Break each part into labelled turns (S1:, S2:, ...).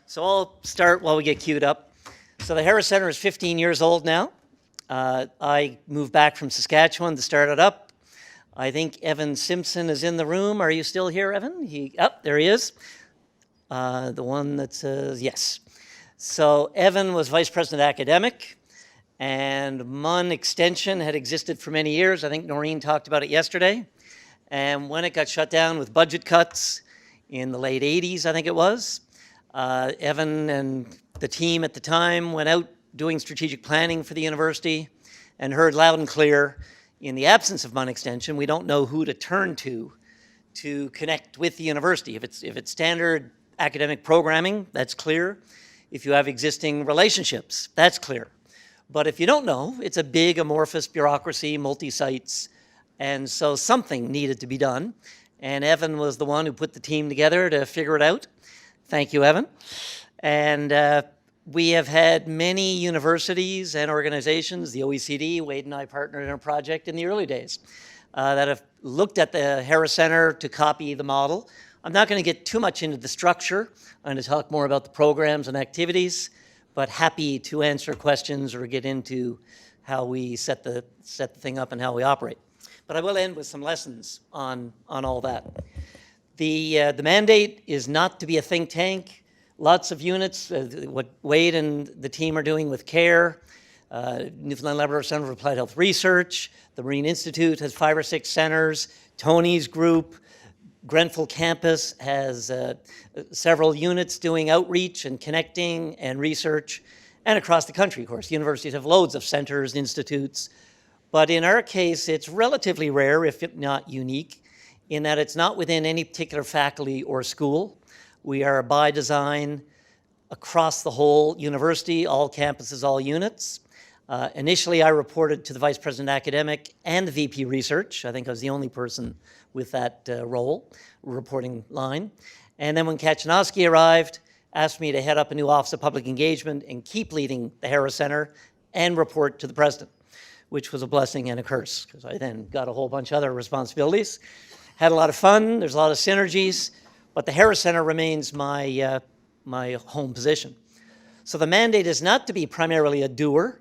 S1: So I'll start while we get queued up. So the Harris Center is 15 years old now. I moved back from Saskatchewan to start it up. I think Evan Simpson is in the room. Are you still here, Evan? There he is. The one that says yes. So Evan was Vice President Academic, and MUN Extension had existed for many years. I think Noreen talked about it yesterday. And when it got shut down with budget cuts in the late 80s, I think it was, Evan and the team at the time went out doing strategic planning for the university and heard loud and clear, in the absence of MUN Extension, we don't know who to turn to connect with the university. If it's standard academic programming, that's clear. If you have existing relationships, that's clear. But if you don't know, it's a big amorphous bureaucracy, multi-sites, and so something needed to be done. And Evan was the one who put the team together to figure it out. Thank you, Evan. And we have had many universities and organizations, the OECD, Wade and I partnered in a project in the early days, that have looked at the Harris Center to copy the model. I'm not going to get too much into the structure. I'm going to talk more about the programs and activities, but happy to answer questions or get into how we set the thing up and how we operate. But I will end with some lessons on all that. The mandate is not to be a think tank. Lots of units, what Wade and the team are doing with CARE, Newfoundland Labrador Center for Applied Health Research, the Marine Institute has 5 or 6 centers, Tony's group, Grenfell campus has several units doing outreach and connecting and research, and across the country, of course. Universities have loads of centers, institutes, but in our case, it's relatively rare, if not unique, in that it's not within any particular faculty or school. We are by design across the whole university, all campuses, all units. Initially, I reported to the Vice President Academic and the VP Research. I think I was the only person with that role, reporting line. And then when Kachanowski arrived, asked me to head up a new Office of Public Engagement and keep leading the Harris Center and report to the President, which was a blessing and a curse, because I then got a whole bunch of other responsibilities. Had a lot of fun, there's a lot of synergies, but the Harris Center remains my home position. So the mandate is not to be primarily a doer,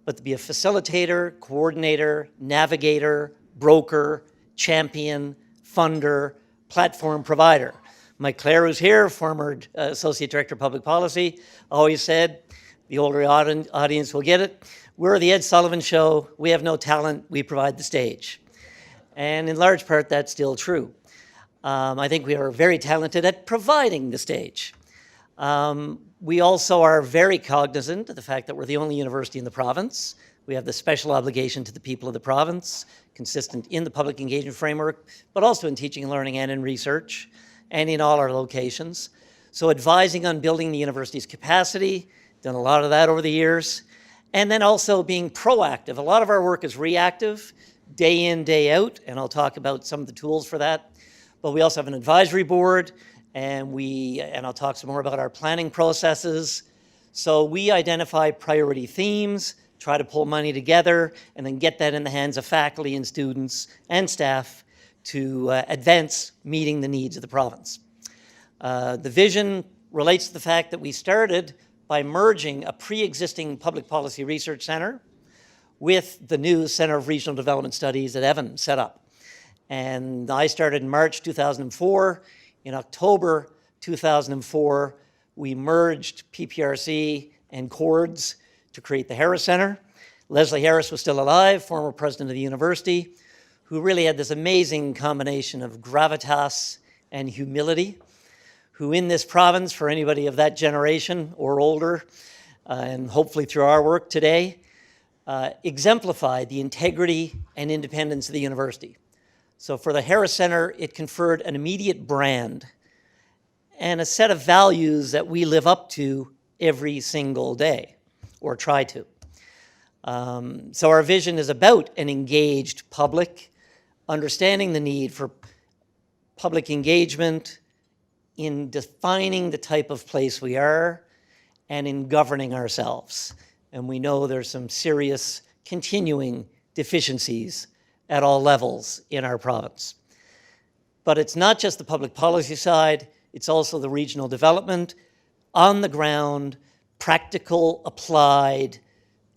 S1: but to be a facilitator, coordinator, navigator, broker, champion, funder, platform provider. Mike Clare, who's here, former Associate Director of Public Policy, always said, the older audience will get it, we're the Ed Sullivan Show, we have no talent, we provide the stage. And in large part, that's still true. I think we are very talented at providing the stage. We also are very cognizant of the fact that we're the only university in the province. We have the special obligation to the people of the province, consistent in the public engagement framework, but also in teaching and learning and in research, and in all our locations. So advising on building the university's capacity, done a lot of that over the years, and then also being proactive. A lot of our work is reactive, day in, day out, and I'll talk about some of the tools for that. But we also have an advisory board, and I'll talk some more about our planning processes. So we identify priority themes, try to pull money together, and then get that in the hands of faculty and students and staff to advance meeting the needs of the province. The vision relates to the fact that we started by merging a pre-existing public policy research center with the new Center of Regional Development Studies that Evan set up. And I started in March 2004. In October 2004, we merged PPRC and CORDS to create the Harris Center. Leslie Harris was still alive, former president of the university, who really had this amazing combination of gravitas and humility, who in this province, for anybody of that generation or older, and hopefully through our work today, exemplified the integrity and independence of the university. So for the Harris Center, it conferred an immediate brand and a set of values that we live up to every single day, or try to. So our vision is about an engaged public, understanding the need for public engagement in defining the type of place we are and in governing ourselves. And we know there's some serious continuing deficiencies at all levels in our province. But it's not just the public policy side, it's also the regional development, on the ground, practical, applied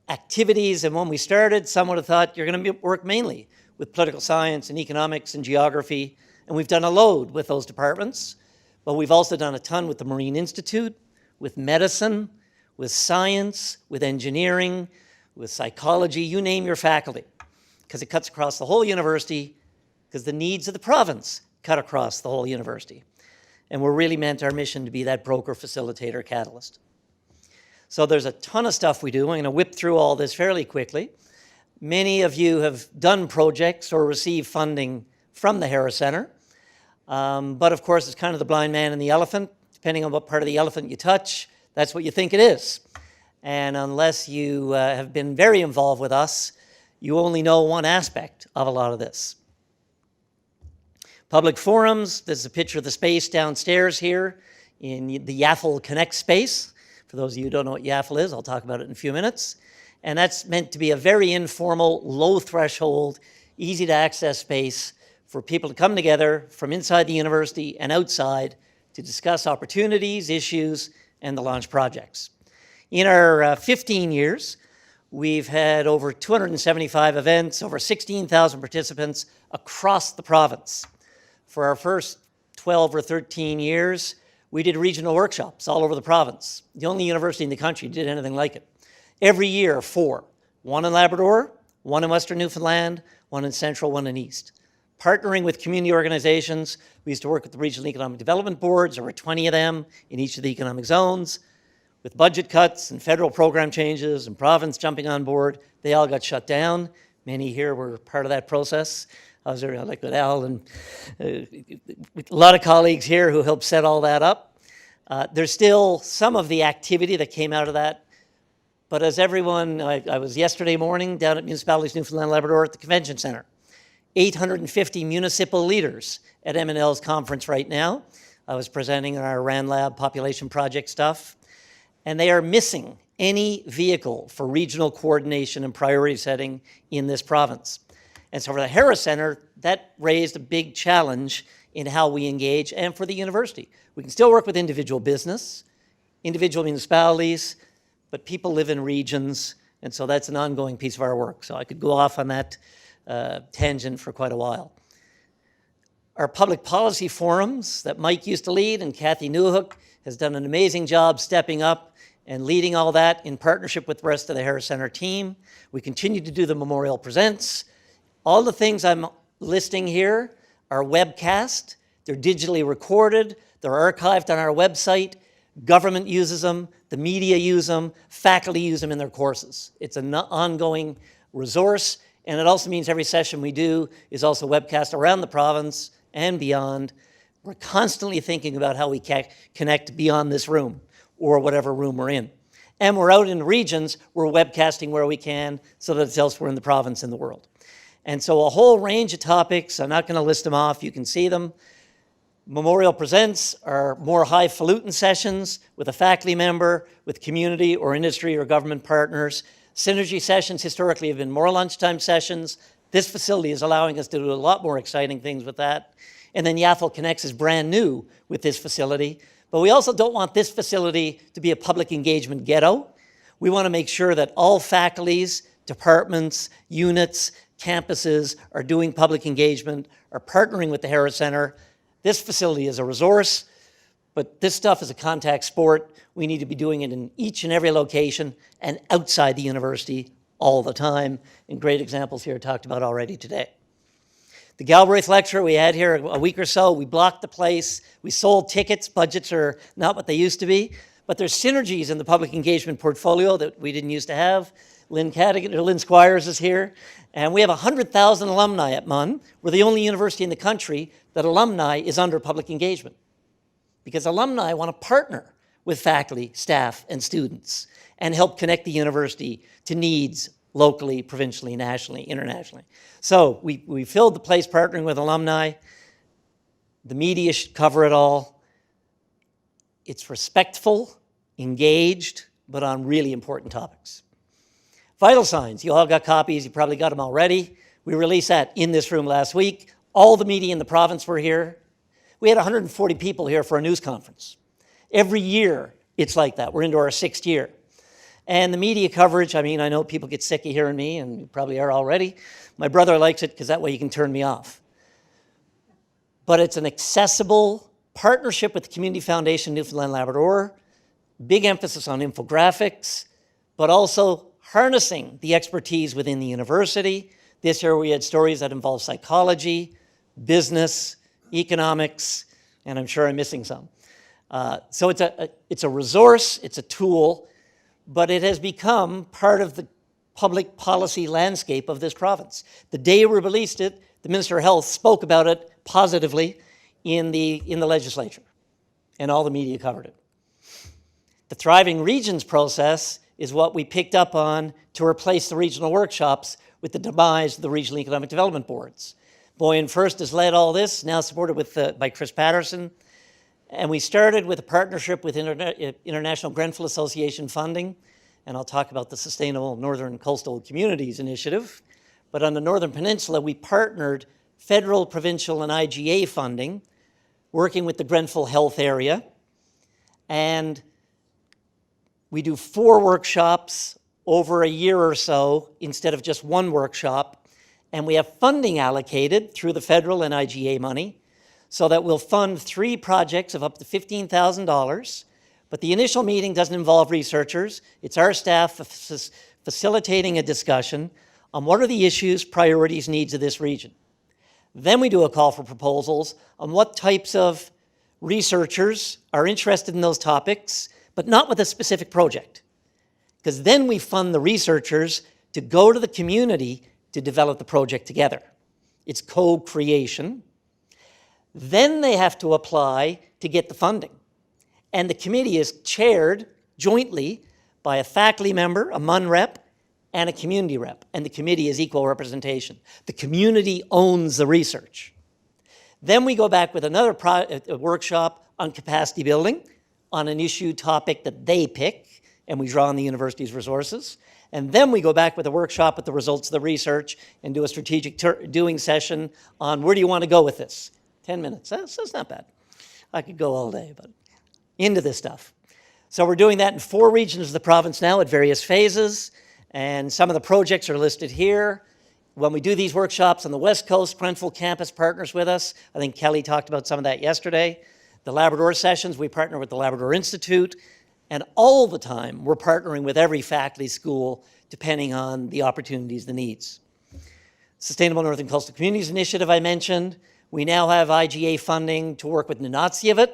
S1: activities. And when we started, some would have thought you're going to work mainly with political science and economics and geography. And we've done a load with those departments. But we've also done a ton with the Marine Institute, with medicine, with science, with engineering, with psychology, you name your faculty, because it cuts across the whole university, because the needs of the province cut across the whole university. And we're really meant our mission to be that broker, facilitator, catalyst. So there's a ton of stuff we do. I'm going to whip through all this fairly quickly. Many of you have done projects or received funding from the Harris Centre. But of course, it's kind of the blind man and the elephant. Depending on what part of the elephant you touch, that's what you think it is. And unless you have been very involved with us, you only know one aspect of a lot of this. Public forums, this is a picture of the space downstairs here in the YAFL Connect space. For those of you who don't know what YAFL is, I'll talk about it in a few minutes. And that's meant to be a very informal, low threshold, easy to access space for people to come together from inside the university and outside to discuss opportunities, issues, and to launch projects. In our 15 years, we've had over 275 events, over 16,000 participants across the province. For our first 12 or 13 years, we did regional workshops all over the province. The only university in the country did anything like it. Every year, 4. 1 in Labrador, 1 in Western Newfoundland, 1 in Central, 1 in East. Partnering with community organizations, we used to work with the Regional Economic Development Boards, over 20 of them in each of the economic zones. With budget cuts and federal program changes and province jumping on board, they all got shut down. Many here were part of that process. I was there, like with Al and with a lot of colleagues here who helped set all that up. There's still some of the activity that came out of that. But as everyone, I was yesterday morning down at Municipalities Newfoundland and Labrador at the Convention Centre. 850 municipal leaders at M&L's conference right now. I was presenting our RAN Lab population project stuff. And they are missing any vehicle for regional coordination and priority setting in this province. And so for the Harris Centre, that raised a big challenge in how we engage, and for the university. We can still work with individual business, individual municipalities, but people live in regions, and so that's an ongoing piece of our work. So I could go off on that tangent for quite a while. Our public policy forums that Mike used to lead, and Kathy Newhook has done an amazing job stepping up and leading all that in partnership with the rest of the Harris Centre team. We continue to do the Memorial Presents. All the things I'm listing here are webcast. They're digitally recorded. They're archived on our website. Government uses them. The media use them. Faculty use them in their courses. It's an ongoing resource. And it also means every session we do is also webcast around the province and beyond. We're constantly thinking about how we connect beyond this room or whatever room we're in. And we're out in regions, we're webcasting where we can so that it's elsewhere in the province and the world. And so a whole range of topics, I'm not going to list them off, you can see them. Memorial Presents are more highfalutin sessions with a faculty member, with community or industry or government partners. Synergy sessions historically have been more lunchtime sessions. This facility is allowing us to do a lot more exciting things with that. And then YAFL Connects is brand new with this facility. But we also don't want this facility to be a public engagement ghetto. We want to make sure that all faculties, departments, units, campuses are doing public engagement, are partnering with the Harris Centre. This facility is a resource, but this stuff is a contact sport. We need to be doing it in each and every location and outside the university all the time. And great examples here talked about already today. The Galbraith lecture we had here a week or so, we blocked the place. We sold tickets. Budgets are not what they used to be. But there's synergies in the public engagement portfolio that we didn't used to have. Lynn Squires is here. And we have 100,000 alumni at MUN. We're the only university in the country that alumni is under public engagement. Because alumni want to partner with faculty, staff, and students and help connect the university to needs locally, provincially, nationally, internationally. So we filled the place partnering with alumni. The media should cover it all. It's respectful, engaged, but on really important topics. Vital signs, you all got copies, you probably got them already. We released that in this room last week. All the media in the province were here. We had 140 people here for a news conference. Every year, It's like that. We're into our 6th year. And the media coverage, I mean, I know people get sick of hearing me, and you probably are already. My brother likes it because that way you can turn me off. But it's an accessible partnership with the Community Foundation Newfoundland Labrador, big emphasis on infographics, but also harnessing the expertise within the university. This year we had stories that involve psychology, business, economics, and I'm sure I'm missing some. So it's a resource, it's a tool, but it has become part of the public policy landscape of this province. The day we released it, the Minister of Health spoke about it positively in the legislature, and all the media covered it. The Thriving Regions process is what we picked up on to replace the regional workshops with the demise of the regional economic development boards. Vaughan First has led all this, now supported by Chris Patterson. And we started with a partnership with International Grenfell Association funding, and I'll talk about the Sustainable Northern Coastal Communities Initiative. But on the Northern Peninsula, we partnered federal, provincial, and IGA funding, working with the Grenfell Health area. And we do 4 workshops over a year or so instead of just 1 workshop. And we have funding allocated through the federal and IGA money so that we'll fund 3 projects of up to $15,000. But the initial meeting doesn't involve researchers. It's our staff facilitating a discussion on what are the issues, priorities, needs of this region. Then we do a call for proposals on what types of researchers are interested in those topics, but not with a specific project. Because then we fund the researchers to go to the community to develop the project together. It's co-creation. Then they have to apply to get the funding. And the committee is chaired jointly by a faculty member, a MUN rep, and a community rep. And the committee is equal representation. The community owns the research. Then we go back with another workshop on capacity building on an issue topic that they pick, and we draw on the university's resources. And then we go back with a workshop with the results of the research and do a strategic doing session on where do you want to go with this? 10 minutes, that's not bad. I could go all day, but into this stuff. So we're doing that in 4 regions of the province now at various phases, and some of the projects are listed here. When we do these workshops on the West Coast, Grenfell campus partners with us. I think Kelly talked about some of that yesterday. The Labrador sessions, we partner with the Labrador Institute, and all the time we're partnering with every faculty school depending on the opportunities, the needs. Sustainable Northern Coastal Communities Initiative I mentioned. We now have IGA funding to work with Nunatsiavut,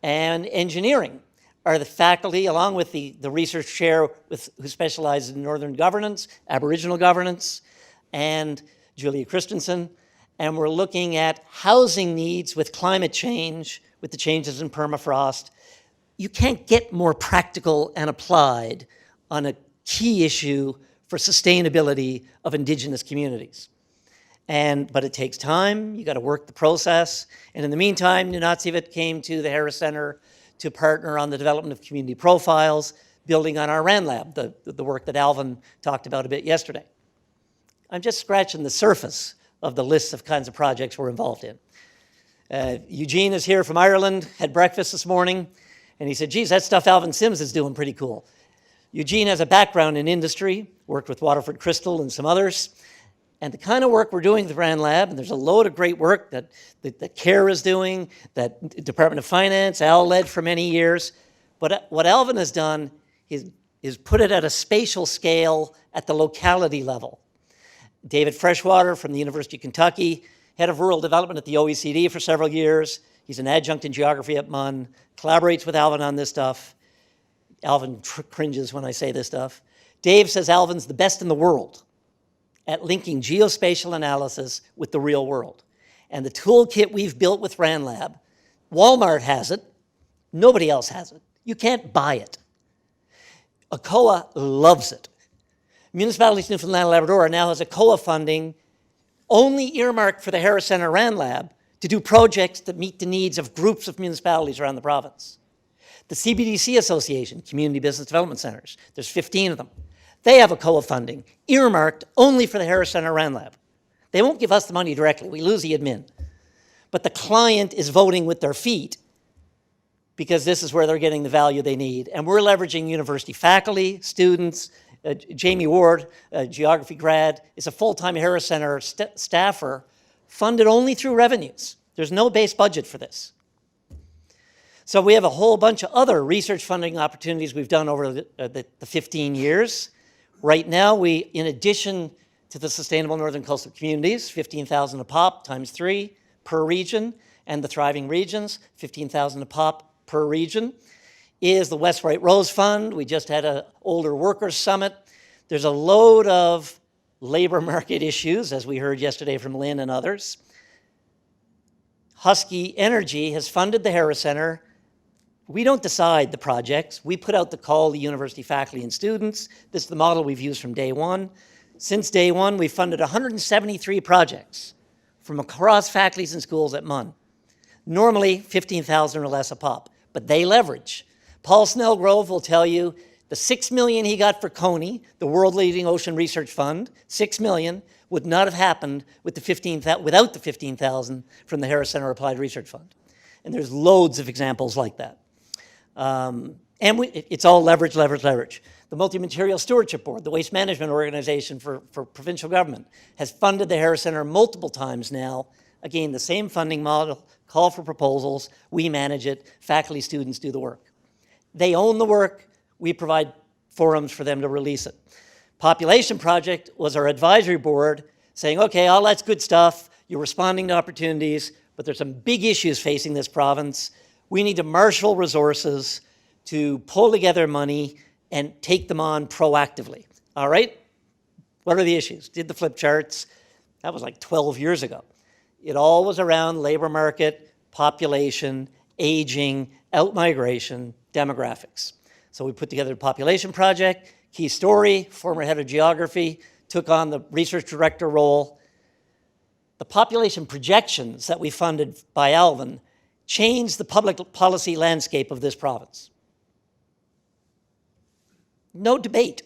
S1: and engineering are the faculty, along with the research chair who specializes in Northern governance, Aboriginal governance, and Julia Christensen. And we're looking at housing needs with climate change, with the changes in permafrost. You can't get more practical and applied on a key issue for sustainability of Indigenous communities. But it takes time, you got to work the process. And in the meantime, Nunatsiavut came to the Harris Center to partner on the development of community profiles, building on our RAN lab, the work that Alvin talked about a bit yesterday. I'm just scratching the surface of the list of kinds of projects we're involved in. Eugene is here from Ireland, had breakfast this morning, and he said, geez, that stuff Alvin Sims is doing pretty cool. Eugene has a background in industry, worked with Waterford Crystal and some others, and the kind of work we're doing at the RAN Lab, and there's a load of great work that CARE is doing, that Department of Finance, Al led for many years. But what Alvin has done is put it at a spatial scale at the locality level. David Freshwater from the University of Kentucky, head of rural development at the OECD for several years. He's an adjunct in geography at MUN, collaborates with Alvin on this stuff. Alvin cringes when I say this stuff. Dave says Alvin's the best in the world at linking geospatial analysis with the real world. And the toolkit we've built with RAN Lab, Walmart has it, nobody else has it. You can't buy it. ACOA loves it. Municipalities Newfoundland and Labrador now has ACOA funding only earmarked for the Harris Center RAN Lab to do projects that meet the needs of groups of municipalities around the province. The CBDC Association, Community Business Development Centers, there's 15 of them. They have ACOA funding earmarked only for the Harris Center RAN Lab. They won't give us the money directly. We lose the admin. But the client is voting with their feet because this is where they're getting the value they need. And we're leveraging university faculty, students. Jamie Ward, a geography grad, is a full-time Harris Center staffer, funded only through revenues. There's no base budget for this. So we have a whole bunch of other research funding opportunities we've done over the 15 years. Right now, we, in addition to the Sustainable Northern Coastal Communities, 15,000 a pop times 3 per region, and the Thriving Regions, 15,000 a pop per region, is the West White Rose Fund. We just had an older workers summit. There's a load of labor market issues, as we heard yesterday from Lynn and others. Husky Energy has funded the Harris Center. We don't decide the projects. We put out the call to university faculty and students. This is the model we've used from day one. Since day one, we've funded 173 projects from across faculties and schools at MUN. Normally, 15,000 or less a pop, but they leverage. Paul Snellgrove will tell you the $6 million he got for Coney, the world-leading ocean research fund, $6 million, would not have happened with without the 15,000 from the Harris Center Applied Research Fund. And there's loads of examples like that. It's all leverage, leverage, leverage. The Multi-Material Stewardship Board, the waste management organization for provincial government, has funded the Harris Center multiple times now. Again, the same funding model, call for proposals, we manage it, faculty, students do the work. They own the work, we provide forums for them to release it. Population Project was our advisory board saying, okay, all that's good stuff, you're responding to opportunities, but there's some big issues facing this province. We need to marshal resources to pull together money and take them on proactively. All right? What are the issues? Did the flip charts. That was like 12 years ago. It all was around labor market, population, aging, outmigration, demographics. So we put together a population project. Key Story, former head of geography, took on the research director role. The population projections that we funded by Alvin changed the public policy landscape of this province. No debate.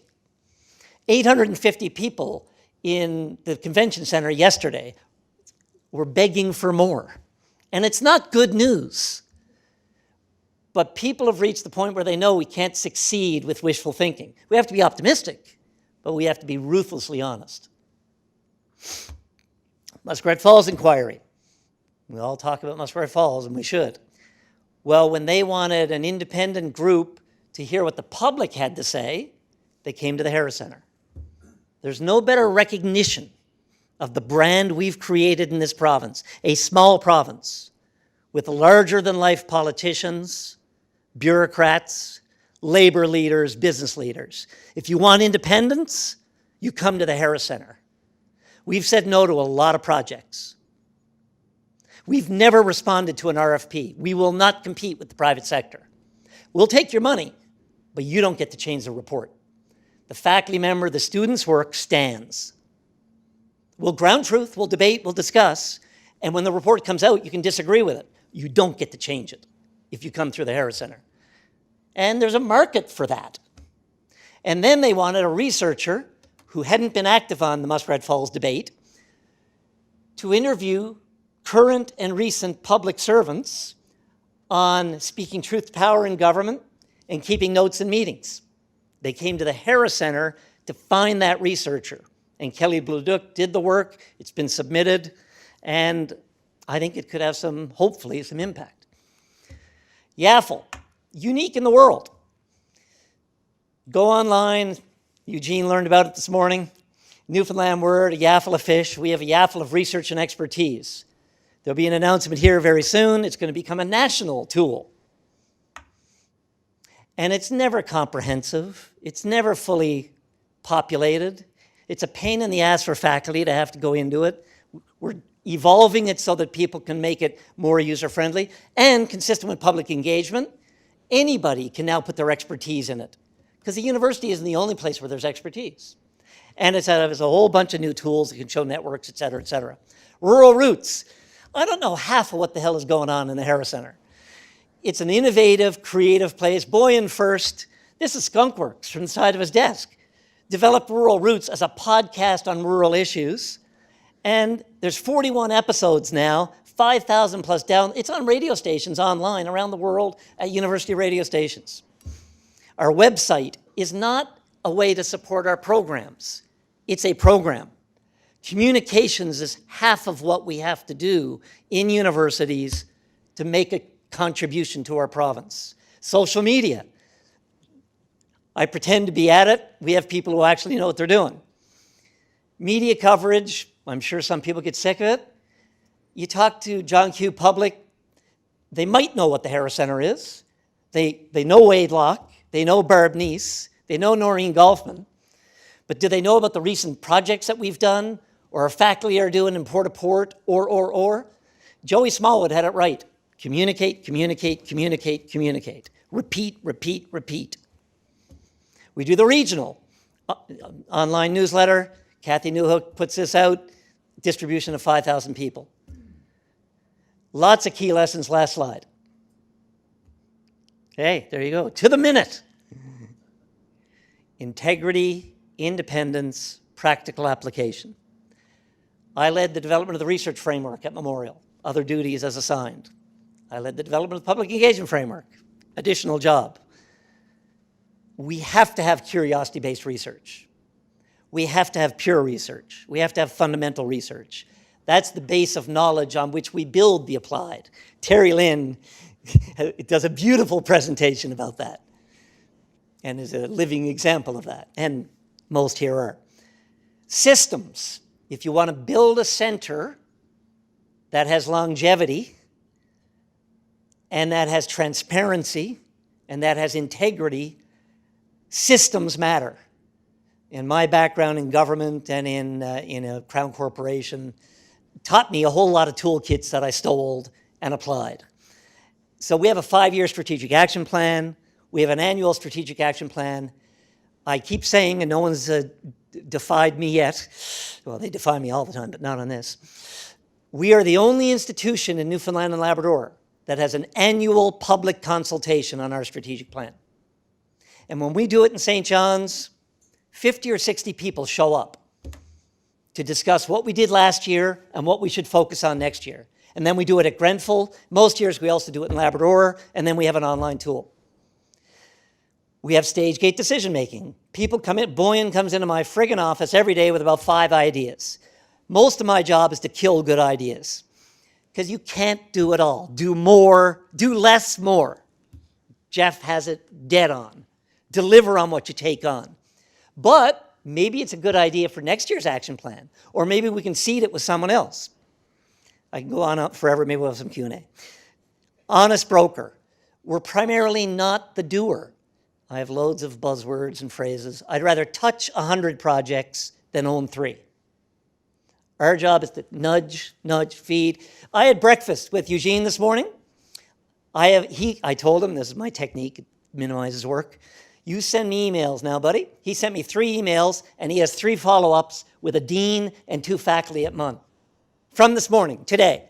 S1: 850 people in the convention center yesterday were begging for more. And it's not good news. But people have reached the point where they know we can't succeed with wishful thinking. We have to be optimistic, but we have to be ruthlessly honest. Muskrat Falls inquiry. We all talk about Muskrat Falls, and we should. Well, when they wanted an independent group to hear what the public had to say, they came to the Harris Center. There's no better recognition of the brand we've created in this province, a small province with larger-than-life politicians, bureaucrats, labor leaders, business leaders. If you want independence, you come to the Harris Center. We've said no to a lot of projects. We've never responded to an RFP. We will not compete with the private sector. We'll take your money, but you don't get to change the report. The faculty member, the student's work stands. We'll ground truth, we'll debate, we'll discuss, and when the report comes out, you can disagree with it. You don't get to change it if you come through the Harris Center. And there's a market for that. And then they wanted a researcher who hadn't been active on the Muskrat Falls debate to interview current and recent public servants on speaking truth to power in government and keeping notes in meetings. They came to the Harris Center to find that researcher. And Kelly Bluduc did the work. It's been submitted. And I think it could have hopefully, some impact. Yaffle, unique in the world. Go online. Eugene learned about it this morning. Newfoundland word, a yaffle of fish. We have a yaffle of research and expertise. There'll be an announcement here very soon. It's going to become a national tool. And it's never comprehensive. It's never fully populated. It's a pain in the ass for faculty to have to go into it. We're evolving it so that people can make it more user-friendly and consistent with public engagement. Anybody can now put their expertise in it because the university isn't the only place where there's expertise. And it has a whole bunch of new tools that can show networks, et cetera, et cetera. Rural roots. I don't know half of what the hell is going on in the Harris Center. It's an innovative, creative place. Boyan first, this is Skunkworks from the side of his desk, developed Rural Roots as a podcast on rural issues. And there's 41 episodes now, 5,000 plus down. It's on radio stations online around the world at university radio stations. Our website is not a way to support our programs. It's a program. Communications is half of what we have to do in universities to make a contribution to our province. Social media. I pretend to be at it. We have people who actually know what they're doing. Media coverage, I'm sure some people get sick of it. You talk to John Q. Public, they might know what the Harris Centre is. They know Wade Locke, they know Barb Neese, they know Noreen Golfman, but do they know about the recent projects that we've done or our faculty are doing in Port-au-Port or? Joey Smallwood had it right. Communicate, communicate, communicate, communicate. Repeat, repeat, repeat. We do the regional online newsletter. Kathy Newhook puts this out, distribution of 5,000 people. Lots of key lessons, last slide. Okay, there you go. To the minute. Integrity, independence, practical application. I led the development of the research framework at Memorial, other duties as assigned. I led the development of the public engagement framework, additional job. We have to have curiosity-based research. We have to have pure research. We have to have fundamental research. That's the base of knowledge on which we build the applied. Terry Lynn does a beautiful presentation about that and is a living example of that, and most here are. Systems. If you want to build a center that has longevity and that has transparency and that has integrity, systems matter. In my background in government and in a Crown corporation, taught me a whole lot of toolkits that I stole and applied. So we have a 5-year strategic action plan. We have an annual strategic action plan. I keep saying, and no one's defied me yet. Well, they defy me all the time, but not on this. We are the only institution in Newfoundland and Labrador that has an annual public consultation on our strategic plan. And when we do it in St. John's, 50 or 60 people show up to discuss what we did last year and what we should focus on next year. And then we do it at Grenfell. Most years we also do it in Labrador, and then we have an online tool. We have stage gate decision making. People come in, Boyan comes into my friggin' office every day with about 5 ideas. Most of my job is to kill good ideas because you can't do it all. Do more, do less more. Jeff has it dead on. Deliver on what you take on. But maybe it's a good idea for next year's action plan, or maybe we can seed it with someone else. I can go on forever, maybe we'll have some Q&A. Honest broker. We're primarily not the doer. I have loads of buzzwords and phrases. I'd rather touch 100 projects than own 3. Our job is to nudge, nudge, feed. I had breakfast with Eugene this morning. I told him, this is my technique, it minimizes work. You send me emails now, buddy. He sent me 3 emails, and he has 3 follow-ups with a dean and 2 faculty at MUN. From this morning, today,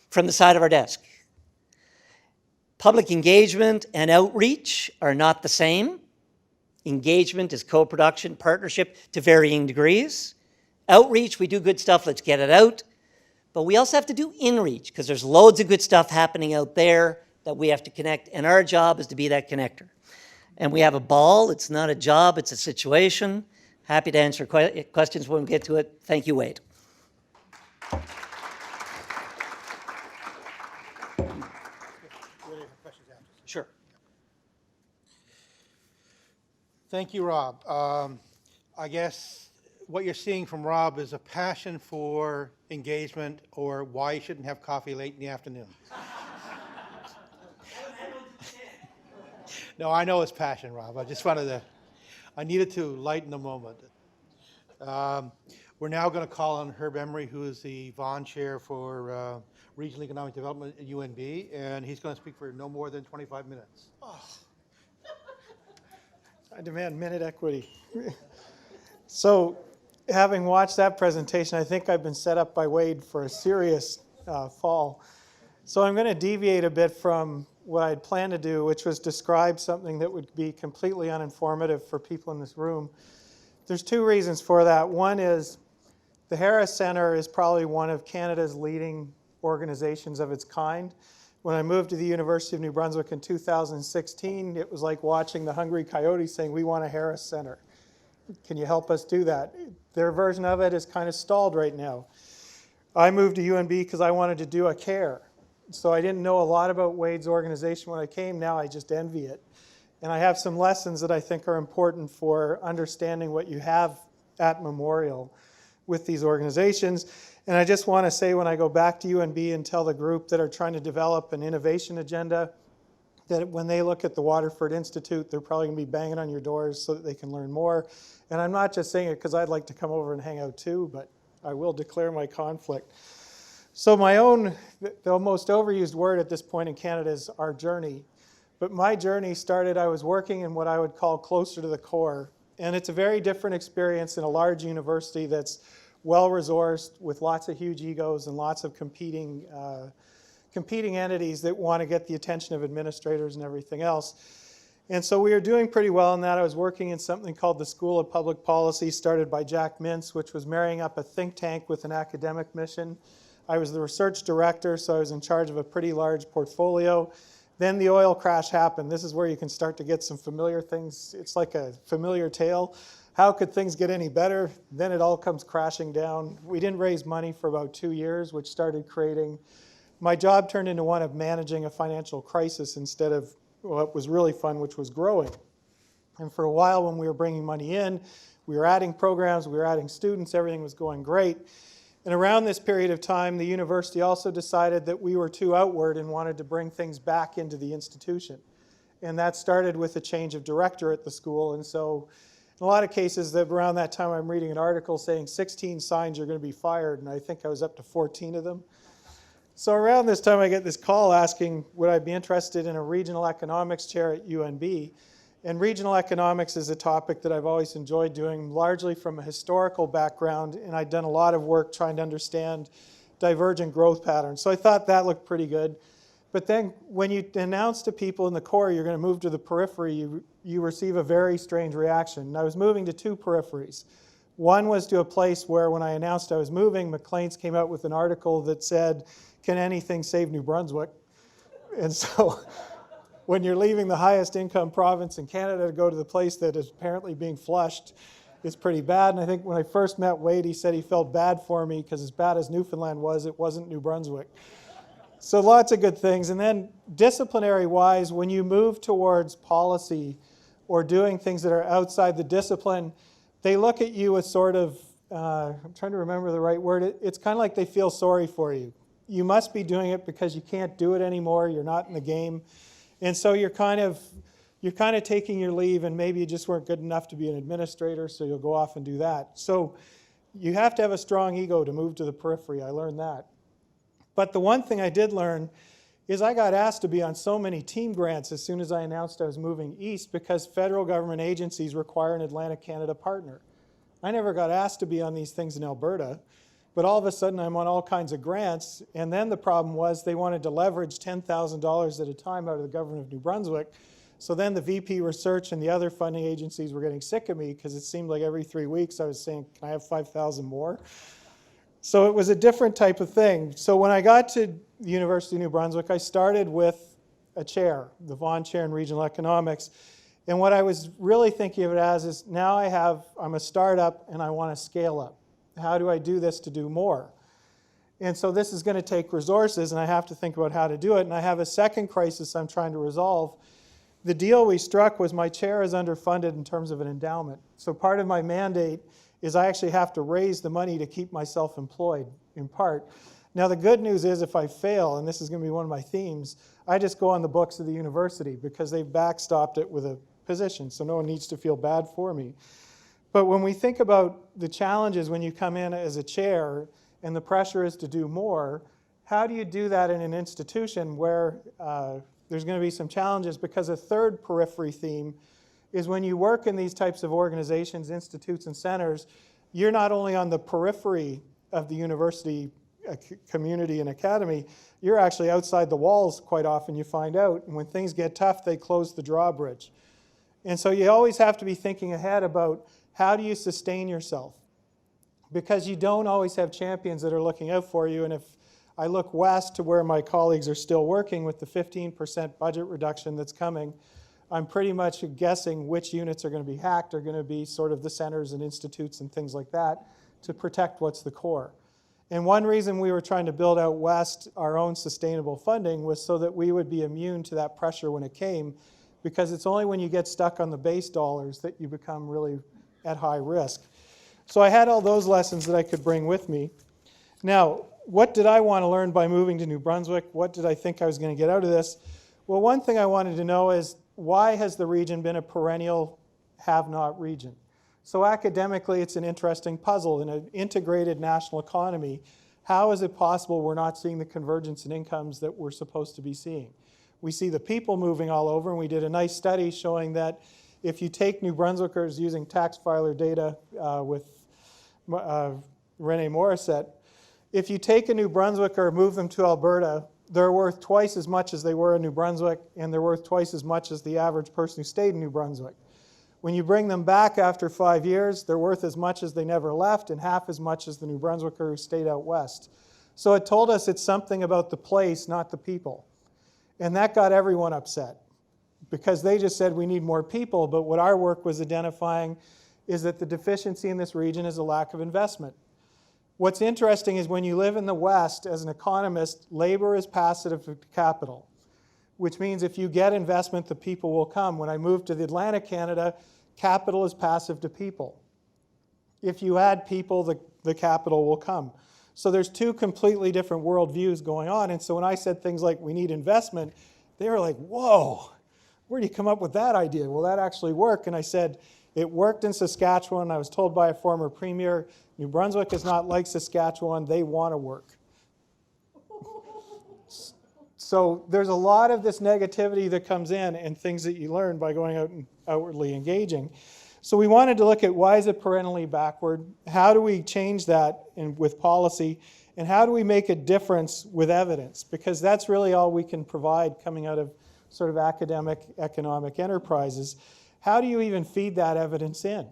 S1: from the side of our desk. Public engagement and outreach are not the same. Engagement is co-production, partnership to varying degrees. Outreach, we do good stuff, let's get it out. But we also have to do inreach, because there's loads of good stuff happening out there that we have to connect, and our job is to be that connector. And we have a ball. It's not a job, it's a situation. Happy to answer questions when we get to it. Thank you, Wade. Sure.
S2: Thank you, Rob. I guess what you're seeing from Rob is a passion for engagement, or why you shouldn't have coffee late in the afternoon. No, I know it's passion, Rob. I needed to lighten the moment. We're now going to call on Herb Emery, who is the Vaughan Chair for Regional Economic Development at UNB, and he's going to speak for no more than 25 minutes.
S3: Oh. I demand minute equity. So, having watched that presentation, I think I've been set up by Wade for a serious fall. So I'm going to deviate a bit from what I'd planned to do, which was describe something that would be completely uninformative for people in this room. There's 2 reasons for that. One is the Harris Centre is probably one of Canada's leading organizations of its kind. When I moved to the University of New Brunswick in 2016, it was like watching the Hungry Coyotes saying, we want a Harris Center. Can you help us do that? Their version of it is kind of stalled right now. I moved to UNB because I wanted to do a CARE. So I didn't know a lot about Wade's organization when I came. Now I just envy it. And I have some lessons that I think are important for understanding what you have at Memorial with these organizations. And I just want to say, when I go back to UNB and tell the group that are trying to develop an innovation agenda, that when they look at the Waterford Institute, they're probably going to be banging on your doors so that they can learn more. And I'm not just saying it because I'd like to come over and hang out too, but I will declare my conflict. So the most overused word at this point in Canada is our journey. But my journey started, I was working in what I would call closer to the core. And it's a very different experience in a large university that's well-resourced with lots of huge egos and lots of competing entities that want to get the attention of administrators and everything else. And so we were doing pretty well in that. I was working in something called the School of Public Policy, started by Jack Mintz, which was marrying up a think tank with an academic mission. I was the research director, so I was in charge of a pretty large portfolio. Then the oil crash happened. This is where you can start to get some familiar things. It's like a familiar tale. How could things get any better? Then it all comes crashing down. We didn't raise money for about 2 years, which started creating, my job turned into one of managing a financial crisis instead of what was really fun, which was growing. And for a while when we were bringing money in, we were adding programs, we were adding students, everything was going great. And around this period of time, the university also decided that we were too outward and wanted to bring things back into the institution. And that started with a change of director at the school. And so in a lot of cases, around that time, I'm reading an article saying 16 signs you're going to be fired, and I think I was up to 14 of them. So around this time, I get this call asking, would I be interested in a regional economics chair at UNB? And regional economics is a topic that I've always enjoyed doing, largely from a historical background, and I'd done a lot of work trying to understand divergent growth patterns. So I thought that looked pretty good. But then when you announce to people in the core you're going to move to the periphery, you receive a very strange reaction. And I was moving to 2 peripheries. One was to a place where, when I announced I was moving, Maclean's came out with an article that said, "Can anything save New Brunswick?" And so when you're leaving the highest income province in Canada to go to the place that is apparently being flushed, it's pretty bad. And I think when I first met Wade, he said he felt bad for me because as bad as Newfoundland was, it wasn't New Brunswick. So lots of good things. And then disciplinary-wise, when you move towards policy or doing things that are outside the discipline, they look at you with sort of, I'm trying to remember the right word, it's kind of like they feel sorry for you. You must be doing it because you can't do it anymore, you're not in the game. And so you're kind of taking your leave, and maybe you just weren't good enough to be an administrator, so you'll go off and do that. So you have to have a strong ego to move to the periphery. I learned that. But the one thing I did learn is I got asked to be on so many team grants as soon as I announced I was moving east because federal government agencies require an Atlantic Canada partner. I never got asked to be on these things in Alberta, but all of a sudden I'm on all kinds of grants, and then the problem was they wanted to leverage $10,000 at a time out of the government of New Brunswick. So then the VP Research and the other funding agencies were getting sick of me because it seemed like every 3 weeks I was saying, can I have 5,000 more? So it was a different type of thing. So when I got to the University of New Brunswick, I started with a chair, the Vaughan Chair in Regional Economics. And what I was really thinking of it as is now I'm a startup and I want to scale up. How do I do this to do more? And so this is going to take resources, and I have to think about how to do it. And I have a second crisis I'm trying to resolve. The deal we struck was my chair is underfunded in terms of an endowment. So part of my mandate is I actually have to raise the money to keep myself employed, in part. Now the good news is if I fail, and this is going to be one of my themes, I just go on the books of the university because they've backstopped it with a position, so no one needs to feel bad for me. But when we think about the challenges when you come in as a chair and the pressure is to do more, how do you do that in an institution where there's going to be some challenges? Because a third periphery theme is when you work in these types of organizations, institutes, and centers, you're not only on the periphery of the university community and academy, you're actually outside the walls quite often, you find out. And when things get tough, they close the drawbridge. And so you always have to be thinking ahead about how do you sustain yourself? Because you don't always have champions that are looking out for you. And if I look west to where my colleagues are still working with the 15% budget reduction that's coming. I'm pretty much guessing which units are going to be hacked are going to be sort of the centers and institutes and things like that to protect what's the core. And one reason we were trying to build out west our own sustainable funding was so that we would be immune to that pressure when it came, because it's only when you get stuck on the base dollars that you become really at high risk. So I had all those lessons that I could bring with me. Now, what did I want to learn by moving to New Brunswick? What did I think I was going to get out of this? Well, one thing I wanted to know is, why has the region been a perennial have-not region? So academically, it's an interesting puzzle. In an integrated national economy, how is it possible we're not seeing the convergence in incomes that we're supposed to be seeing? We see the people moving all over, and we did a nice study showing that if you take New Brunswickers using tax filer data with Renee Morissette, if you take a New Brunswicker, move them to Alberta, they're worth twice as much as they were in New Brunswick, and they're worth twice as much as the average person who stayed in New Brunswick. When you bring them back after 5 years, they're worth as much as they never left and half as much as the New Brunswicker who stayed out west. So it told us it's something about the place, not the people. And that got everyone upset, because they just said we need more people, but what our work was identifying is that the deficiency in this region is a lack of investment. What's interesting is when you live in the West, as an economist, labor is passive to capital, which means if you get investment, the people will come. When I moved to the Atlantic Canada, capital is passive to people. If you add people, the capital will come. So there's two completely different worldviews going on. And so when I said things like, we need investment, they were like, whoa, where do you come up with that idea? Will that actually work? And I said, it worked in Saskatchewan. I was told by a former premier, New Brunswick is not like Saskatchewan. They want to work. So there's a lot of this negativity that comes in and things that you learn by going out and outwardly engaging. So we wanted to look at, why is it perennially backward? How do we change that with policy? And how do we make a difference with evidence? Because that's really all we can provide coming out of sort of academic economic enterprises. How do you even feed that evidence in?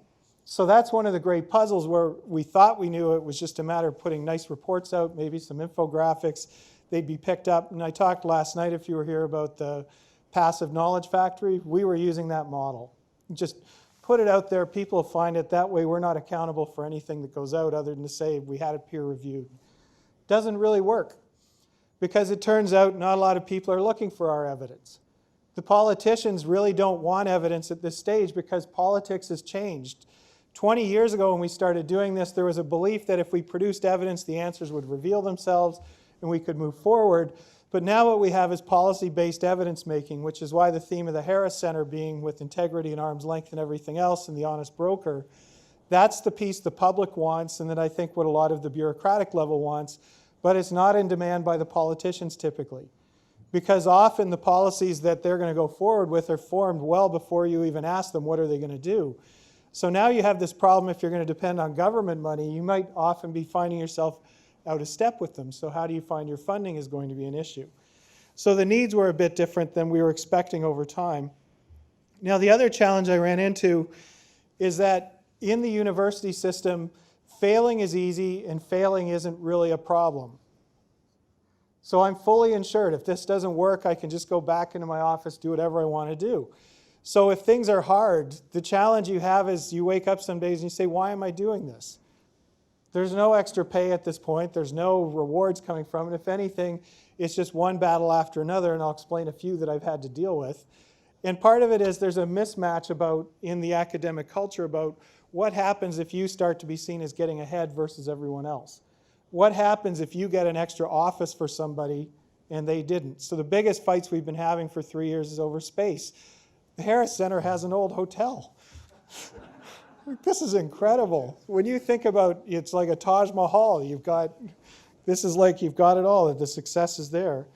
S3: So that's one of the great puzzles where we thought we knew it was just a matter of putting nice reports out, maybe some infographics, they'd be picked up. And I talked last night, if you were here, about the passive knowledge factory. We were using that model. Just put it out there, people will find it. That way we're not accountable for anything that goes out other than to say we had it peer reviewed. Doesn't really work, because it turns out not a lot of people are looking for our evidence. The politicians really don't want evidence at this stage because politics has changed. 20 years ago when we started doing this, there was a belief that if we produced evidence, the answers would reveal themselves and we could move forward. But now what we have is policy-based evidence making, which is why the theme of the Harris Center being with integrity and arm's length and everything else and the honest broker, that's the piece the public wants, and that I think what a lot of the bureaucratic level wants, but it's not in demand by the politicians typically. Because often the policies that they're going to go forward with are formed well before you even ask them what are they going to do. So now you have this problem. If you're going to depend on government money, you might often be finding yourself out of step with them. So how do you find your funding is going to be an issue. So the needs were a bit different than we were expecting over time. Now the other challenge I ran into is that in the university system, failing is easy and failing isn't really a problem. So I'm fully insured. If this doesn't work, I can just go back into my office, do whatever I want to do. So if things are hard, the challenge you have is you wake up some days and you say, why am I doing this? There's no extra pay at this point. There's no rewards coming from it. If anything, it's just one battle after another, and I'll explain a few that I've had to deal with. And part of it is there's a mismatch in the academic culture about what happens if you start to be seen as getting ahead versus everyone else. What happens if you get an extra office for somebody and they didn't? So the biggest fights we've been having for 3 years is over space. The Harris Center has an old hotel. This is incredible. When you think about it's like a Taj Mahal, this is like you've got it all, the success is there.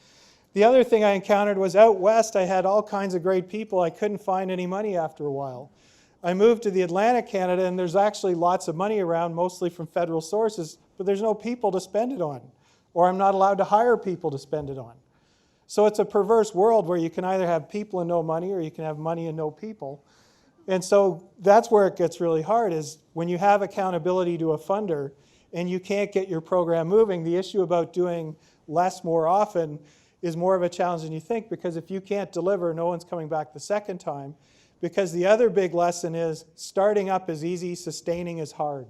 S3: The other thing I encountered was out west, I had all kinds of great people. I couldn't find any money after a while. I moved to the Atlantic Canada, and there's actually lots of money around, mostly from federal sources, but there's no people to spend it on, or I'm not allowed to hire people to spend it on. So it's a perverse world where you can either have people and no money, or you can have money and no people. And so that's where it gets really hard, is when you have accountability to a funder and you can't get your program moving, the issue about doing less more often is more of a challenge than you think, because if you can't deliver, no one's coming back the second time. Because the other big lesson is starting up is easy, sustaining is hard.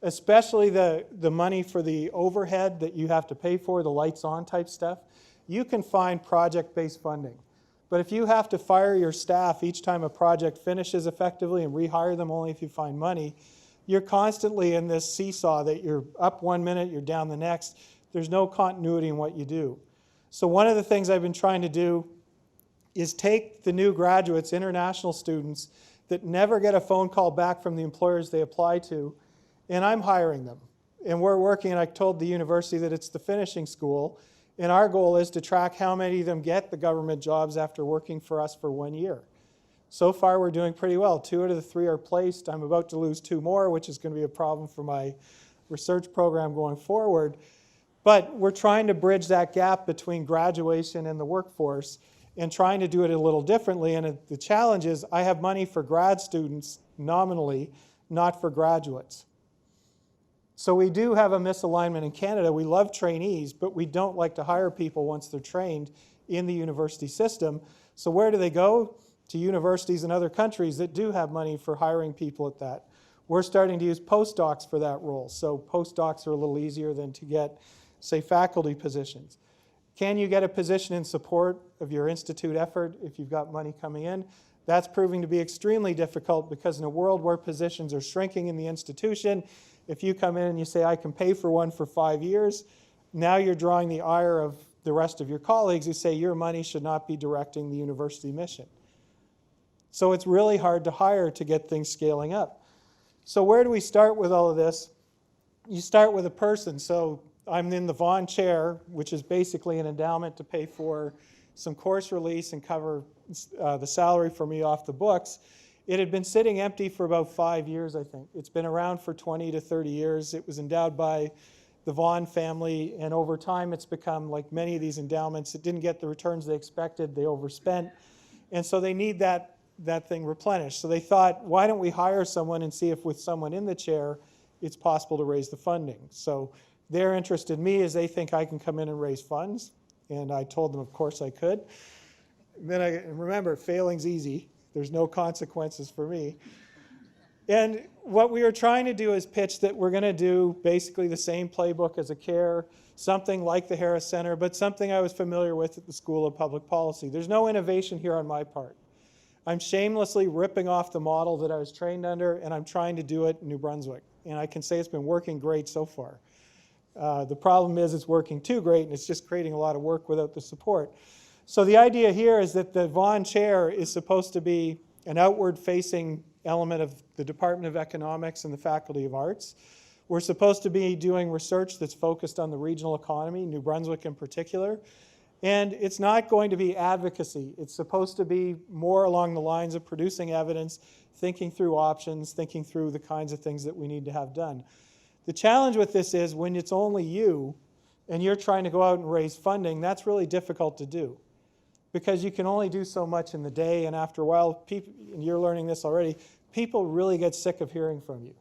S3: Especially the money for the overhead that you have to pay for, the lights on type stuff. You can find project-based funding. But if you have to fire your staff each time a project finishes effectively and rehire them only if you find money, you're constantly in this seesaw that you're up 1 minute, you're down the next. There's no continuity in what you do. So one of the things I've been trying to do is take the new graduates, international students, that never get a phone call back from the employers they apply to, and I'm hiring them. And we're working, and I told the university that it's the finishing school, and our goal is to track how many of them get the government jobs after working for us for 1 year. So far, we're doing pretty well. 2 out of the 3 are placed. I'm about to lose 2 more, which is going to be a problem for my research program going forward. But we're trying to bridge that gap between graduation and the workforce and trying to do it a little differently. And the challenge is I have money for grad students nominally, not for graduates. So we do have a misalignment in Canada. We love trainees, but we don't like to hire people once they're trained in the university system. So where do they go? To universities in other countries that do have money for hiring people at that. We're starting to use postdocs for that role. So postdocs are a little easier than to get, say, faculty positions. Can you get a position in support of your institute effort if you've got money coming in? That's proving to be extremely difficult, because in a world where positions are shrinking in the institution, if you come in and you say, I can pay for one for 5 years, now you're drawing the ire of the rest of your colleagues who say your money should not be directing the university mission. So it's really hard to hire to get things scaling up. So where do we start with all of this? You start with a person. So I'm in the Vaughan chair, which is basically an endowment to pay for some course release and cover the salary for me off the books. It had been sitting empty for about 5 years, I think. It's been around for 20 to 30 years. It was endowed by the Vaughan family, and over time it's become like many of these endowments. It didn't get the returns they expected. They overspent. And so they need that thing replenished. So they thought, why don't we hire someone and see if with someone in the chair it's possible to raise the funding. So their interest in me is they think I can come in and raise funds. And I told them, of course I could. And remember, failing's easy. There's no consequences for me. And what we were trying to do is pitch that we're going to do basically the same playbook as a CARE, something like the Harris Center, but something I was familiar with at the School of Public Policy. There's no innovation here on my part. I'm shamelessly ripping off the model that I was trained under, and I'm trying to do it in New Brunswick. And I can say it's been working great so far. The problem is it's working too great, and it's just creating a lot of work without the support. So the idea here is that the Vaughan chair is supposed to be an outward-facing element of the Department of Economics and the Faculty of Arts. We're supposed to be doing research that's focused on the regional economy, New Brunswick in particular. And it's not going to be advocacy. It's supposed to be more along the lines of producing evidence, thinking through options, thinking through the kinds of things that we need to have done. The challenge with this is when it's only you and you're trying to go out and raise funding, that's really difficult to do, because you can only do so much in the day, and after a while, people, and you're learning this already, people really get sick of hearing from you.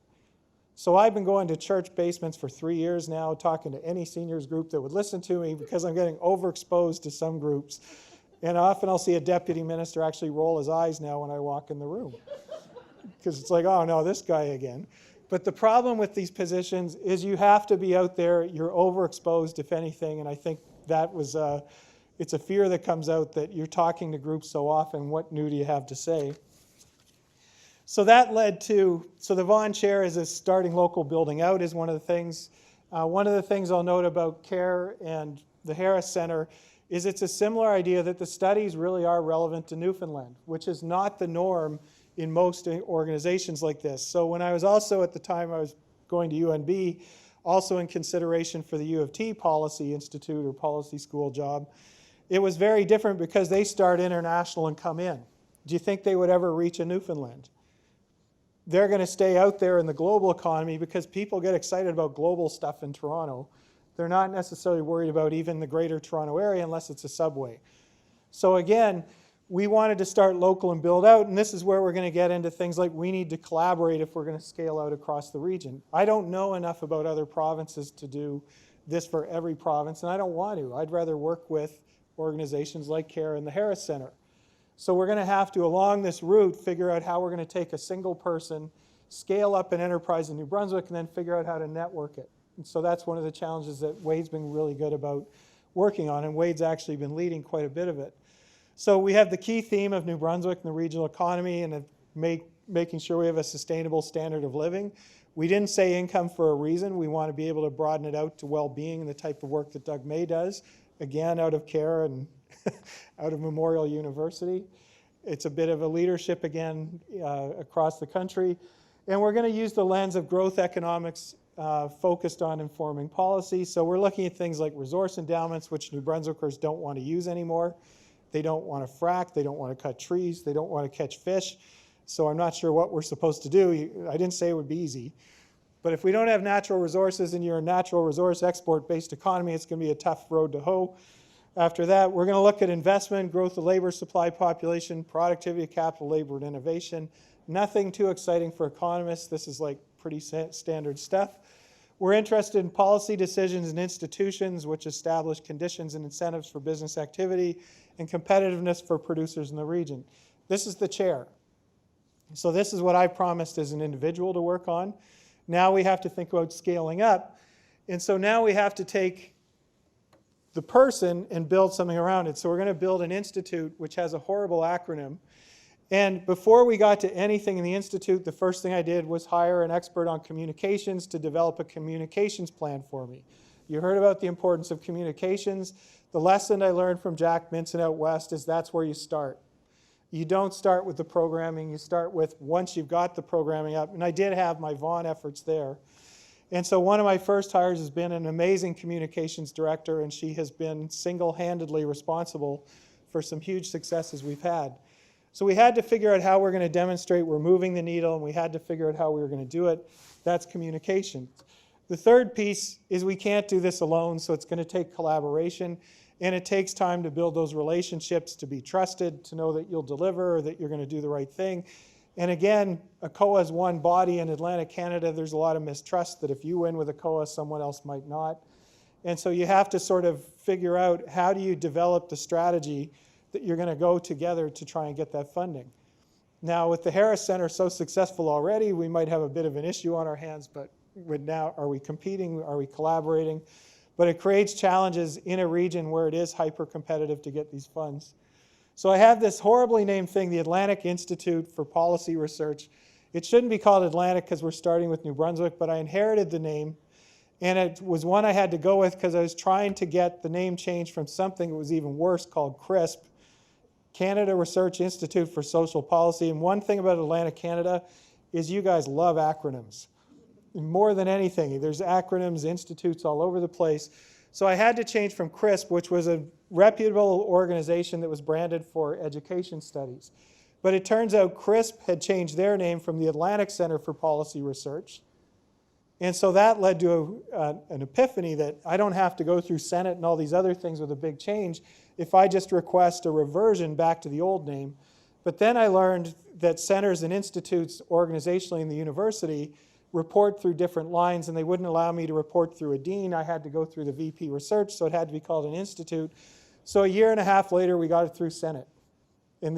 S3: So I've been going to church basements for 3 years now, talking to any seniors group that would listen to me, because I'm getting overexposed to some groups. And often I'll see a deputy minister actually roll his eyes now when I walk in the room, because it's like, oh no, this guy again. But the problem with these positions is you have to be out there. You're overexposed, if anything, and I think that was it's a fear that comes out that you're talking to groups so often. What new do you have to say? So that led to, so the Vaughan chair is a starting local building out is one of the things. One of the things I'll note about CARE and the Harris Center is it's a similar idea that the studies really are relevant to Newfoundland, which is not the norm in most organizations like this. So when I was also, at the time I was going to UNB, also in consideration for the U of T Policy Institute or Policy School job, it was very different because they start international and come in. Do you think they would ever reach a Newfoundland? They're going to stay out there in the global economy because people get excited about global stuff in Toronto. They're not necessarily worried about even the greater Toronto area unless it's a subway. So again, we wanted to start local and build out, and this is where we're going to get into things like we need to collaborate if we're going to scale out across the region. I don't know enough about other provinces to do this for every province, and I don't want to. I'd rather work with organizations like CARE and the Harris Center. So we're going to have to, along this route, figure out how we're going to take a single person, scale up an enterprise in New Brunswick, and then figure out how to network it. And so that's one of the challenges that Wade's been really good about working on, and Wade's actually been leading quite a bit of it. So we have the key theme of New Brunswick and the regional economy and making sure we have a sustainable standard of living. We didn't say income for a reason. We want to be able to broaden it out to well-being and the type of work that Doug May does, again, out of CARE and out of Memorial University. It's a bit of a leadership, again, across the country. And we're going to use the lens of growth economics focused on informing policy. So we're looking at things like resource endowments, which New Brunswickers don't want to use anymore. They don't want to frack. They don't want to cut trees. They don't want to catch fish. So I'm not sure what we're supposed to do. I didn't say it would be easy. But if we don't have natural resources and you're a natural resource export-based economy, it's going to be a tough road to hoe. After that, we're going to look at investment, growth of labor, supply, population, productivity of capital, labor, and innovation. Nothing too exciting for economists. This is like pretty standard stuff. We're interested in policy decisions and institutions which establish conditions and incentives for business activity and competitiveness for producers in the region. This is the chair. So this is what I promised as an individual to work on. Now we have to think about scaling up. And so now we have to take the person and build something around it. So we're going to build an institute which has a horrible acronym. And before we got to anything in the institute, the first thing I did was hire an expert on communications to develop a communications plan for me. You heard about the importance of communications. The lesson I learned from Jack Minson out west is that's where you start. You don't start with the programming. You start with once you've got the programming up. And I did have my Vaughan efforts there. And so one of my first hires has been an amazing communications director, and she has been single-handedly responsible for some huge successes we've had. So we had to figure out how we're going to demonstrate we're moving the needle, and we had to figure out how we were going to do it. That's communication. The third piece is we can't do this alone, so it's going to take collaboration. And it takes time to build those relationships, to be trusted, to know that you'll deliver, or that you're going to do the right thing. And again, ACOA is one body in Atlantic Canada. There's a lot of mistrust that if you win with ACOA, someone else might not. And so you have to sort of figure out how do you develop the strategy that you're going to go together to try and get that funding. Now, with the Harris Center so successful already, we might have a bit of an issue on our hands, but now, are we competing? Are we collaborating? But it creates challenges in a region where it is hyper-competitive to get these funds. So I have this horribly named thing, the Atlantic Institute for Policy Research. It shouldn't be called Atlantic because we're starting with New Brunswick, but I inherited the name. And it was one I had to go with because I was trying to get the name changed from something that was even worse called CRISP, Canada Research Institute for Social Policy. And one thing about Atlantic Canada is you guys love acronyms. More than anything, there's acronyms, institutes all over the place. So I had to change from CRISP, which was a reputable organization that was branded for education studies. But it turns out CRISP had changed their name from the Atlantic Center for Policy Research. And so that led to an epiphany that I don't have to go through Senate and all these other things with a big change if I just request a reversion back to the old name. But then I learned that centers and institutes organizationally in the university report through different lines, and they wouldn't allow me to report through a dean. I had to go through the VP research, so it had to be called an institute. So a year and a half later, we got it through Senate. And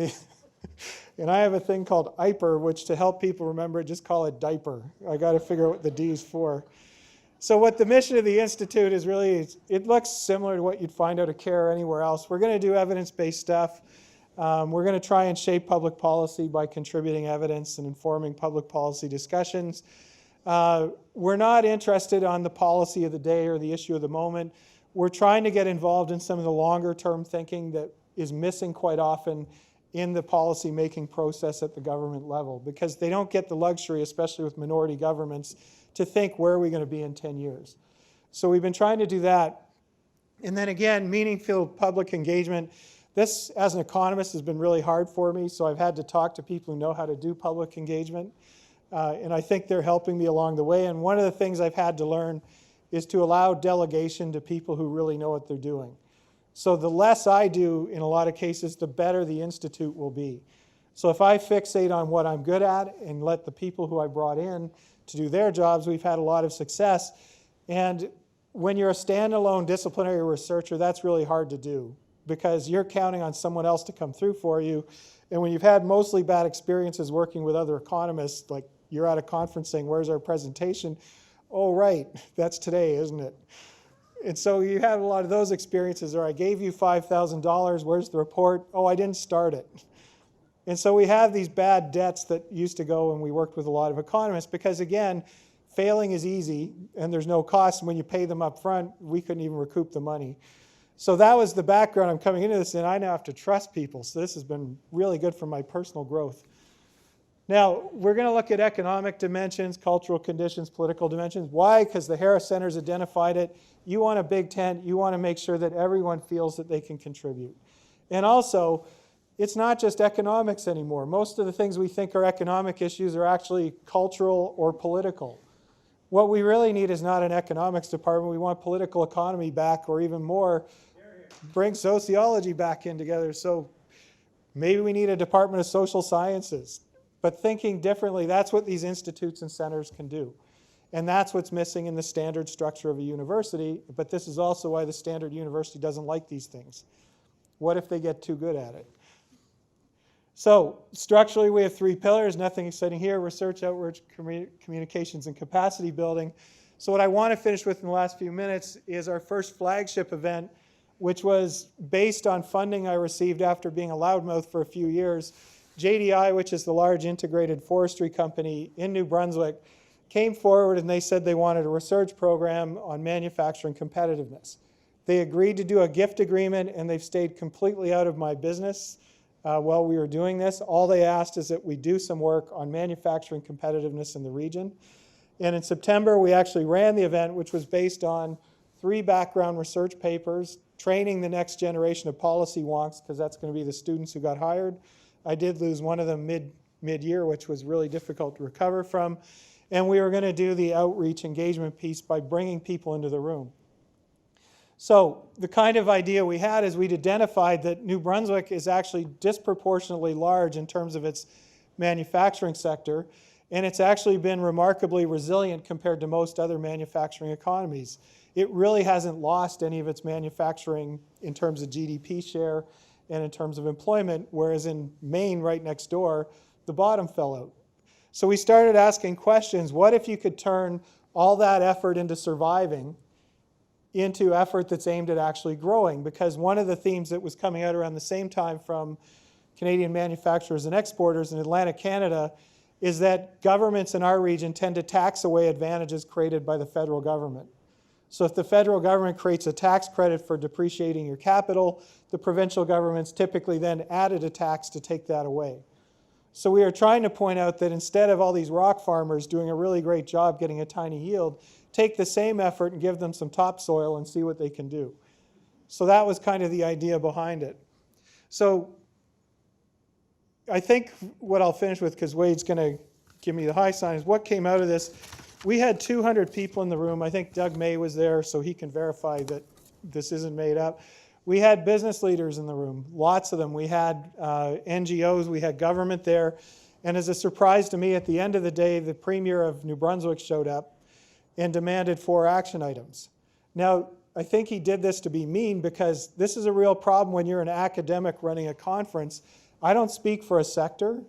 S3: I have a thing called IPER, which to help people remember it, just call it diaper. I got to figure out what the D is for. So what the mission of the institute is really, it looks similar to what you'd find out of CARE or anywhere else. We're going to do evidence-based stuff. We're going to try and shape public policy by contributing evidence and informing public policy discussions. We're not interested on the policy of the day or the issue of the moment. We're trying to get involved in some of the longer-term thinking that is missing quite often in the policy-making process at the government level, because they don't get the luxury, especially with minority governments, to think, where are we going to be in 10 years? So we've been trying to do that. And then again, meaningful public engagement. This, as an economist, has been really hard for me, so I've had to talk to people who know how to do public engagement. And I think they're helping me along the way. And one of the things I've had to learn is to allow delegation to people who really know what they're doing. So the less I do, in a lot of cases, the better the institute will be. So if I fixate on what I'm good at and let the people who I brought in to do their jobs, we've had a lot of success. And when you're a standalone disciplinary researcher, that's really hard to do because you're counting on someone else to come through for you. And when you've had mostly bad experiences working with other economists, like you're at a conference saying, where's our presentation? Oh, right, that's today, isn't it? And so you have a lot of those experiences, or I gave you $5,000, where's the report? Oh, I didn't start it. And so we have these bad debts that used to go when we worked with a lot of economists because, again, failing is easy and there's no cost. And when you pay them up front, we couldn't even recoup the money. So that was the background. I'm coming into this, and I now have to trust people. So this has been really good for my personal growth. Now, we're going to look at economic dimensions, cultural conditions, political dimensions. Why? Because the Harris Center's identified it. You want a big tent. You want to make sure that everyone feels that they can contribute. And also, it's not just economics anymore. Most of the things we think are economic issues are actually cultural or political. What we really need is not an economics department. We want political economy back, or even more, bring sociology back in together. So maybe we need a department of social sciences. But thinking differently, that's what these institutes and centers can do. And that's what's missing in the standard structure of a university. But this is also why the standard university doesn't like these things. What if they get too good at it? So structurally, we have three pillars. Nothing exciting here: research, outreach, communications, and capacity building. So what I want to finish with in the last few minutes is our first flagship event, which was based on funding I received after being a loudmouth for a few years. JDI, which is the large integrated forestry company in New Brunswick, came forward and they said they wanted a research program on manufacturing competitiveness. They agreed to do a gift agreement, and they've stayed completely out of my business while we were doing this. All they asked is that we do some work on manufacturing competitiveness in the region. And in September, we actually ran the event, which was based on 3 background research papers, training the next generation of policy wonks, because that's going to be the students who got hired. I did lose one of them mid-year, which was really difficult to recover from. And we were going to do the outreach engagement piece by bringing people into the room. So the kind of idea we had is we'd identified that New Brunswick is actually disproportionately large in terms of its manufacturing sector, and it's actually been remarkably resilient compared to most other manufacturing economies. It really hasn't lost any of its manufacturing in terms of GDP share and in terms of employment, whereas in Maine, right next door, the bottom fell out. So we started asking questions. What if you could turn all that effort into surviving into effort that's aimed at actually growing? Because one of the themes that was coming out around the same time from Canadian manufacturers and exporters in Atlantic Canada is that governments in our region tend to tax away advantages created by the federal government. So if the federal government creates a tax credit for depreciating your capital, the provincial governments typically then added a tax to take that away. So we are trying to point out that instead of all these rock farmers doing a really great job getting a tiny yield, take the same effort and give them some topsoil and see what they can do. So that was kind of the idea behind it. So I think what I'll finish with, because Wade's going to give me the high sign, is what came out of this. We had 200 people in the room. I think Doug May was there, so he can verify that this isn't made up. We had business leaders in the room, lots of them. We had NGOs, we had government there. And as a surprise to me, at the end of the day, the Premier of New Brunswick showed up and demanded 4 action items. Now, I think he did this to be mean, because this is a real problem when you're an academic running a conference. I don't speak for a sector.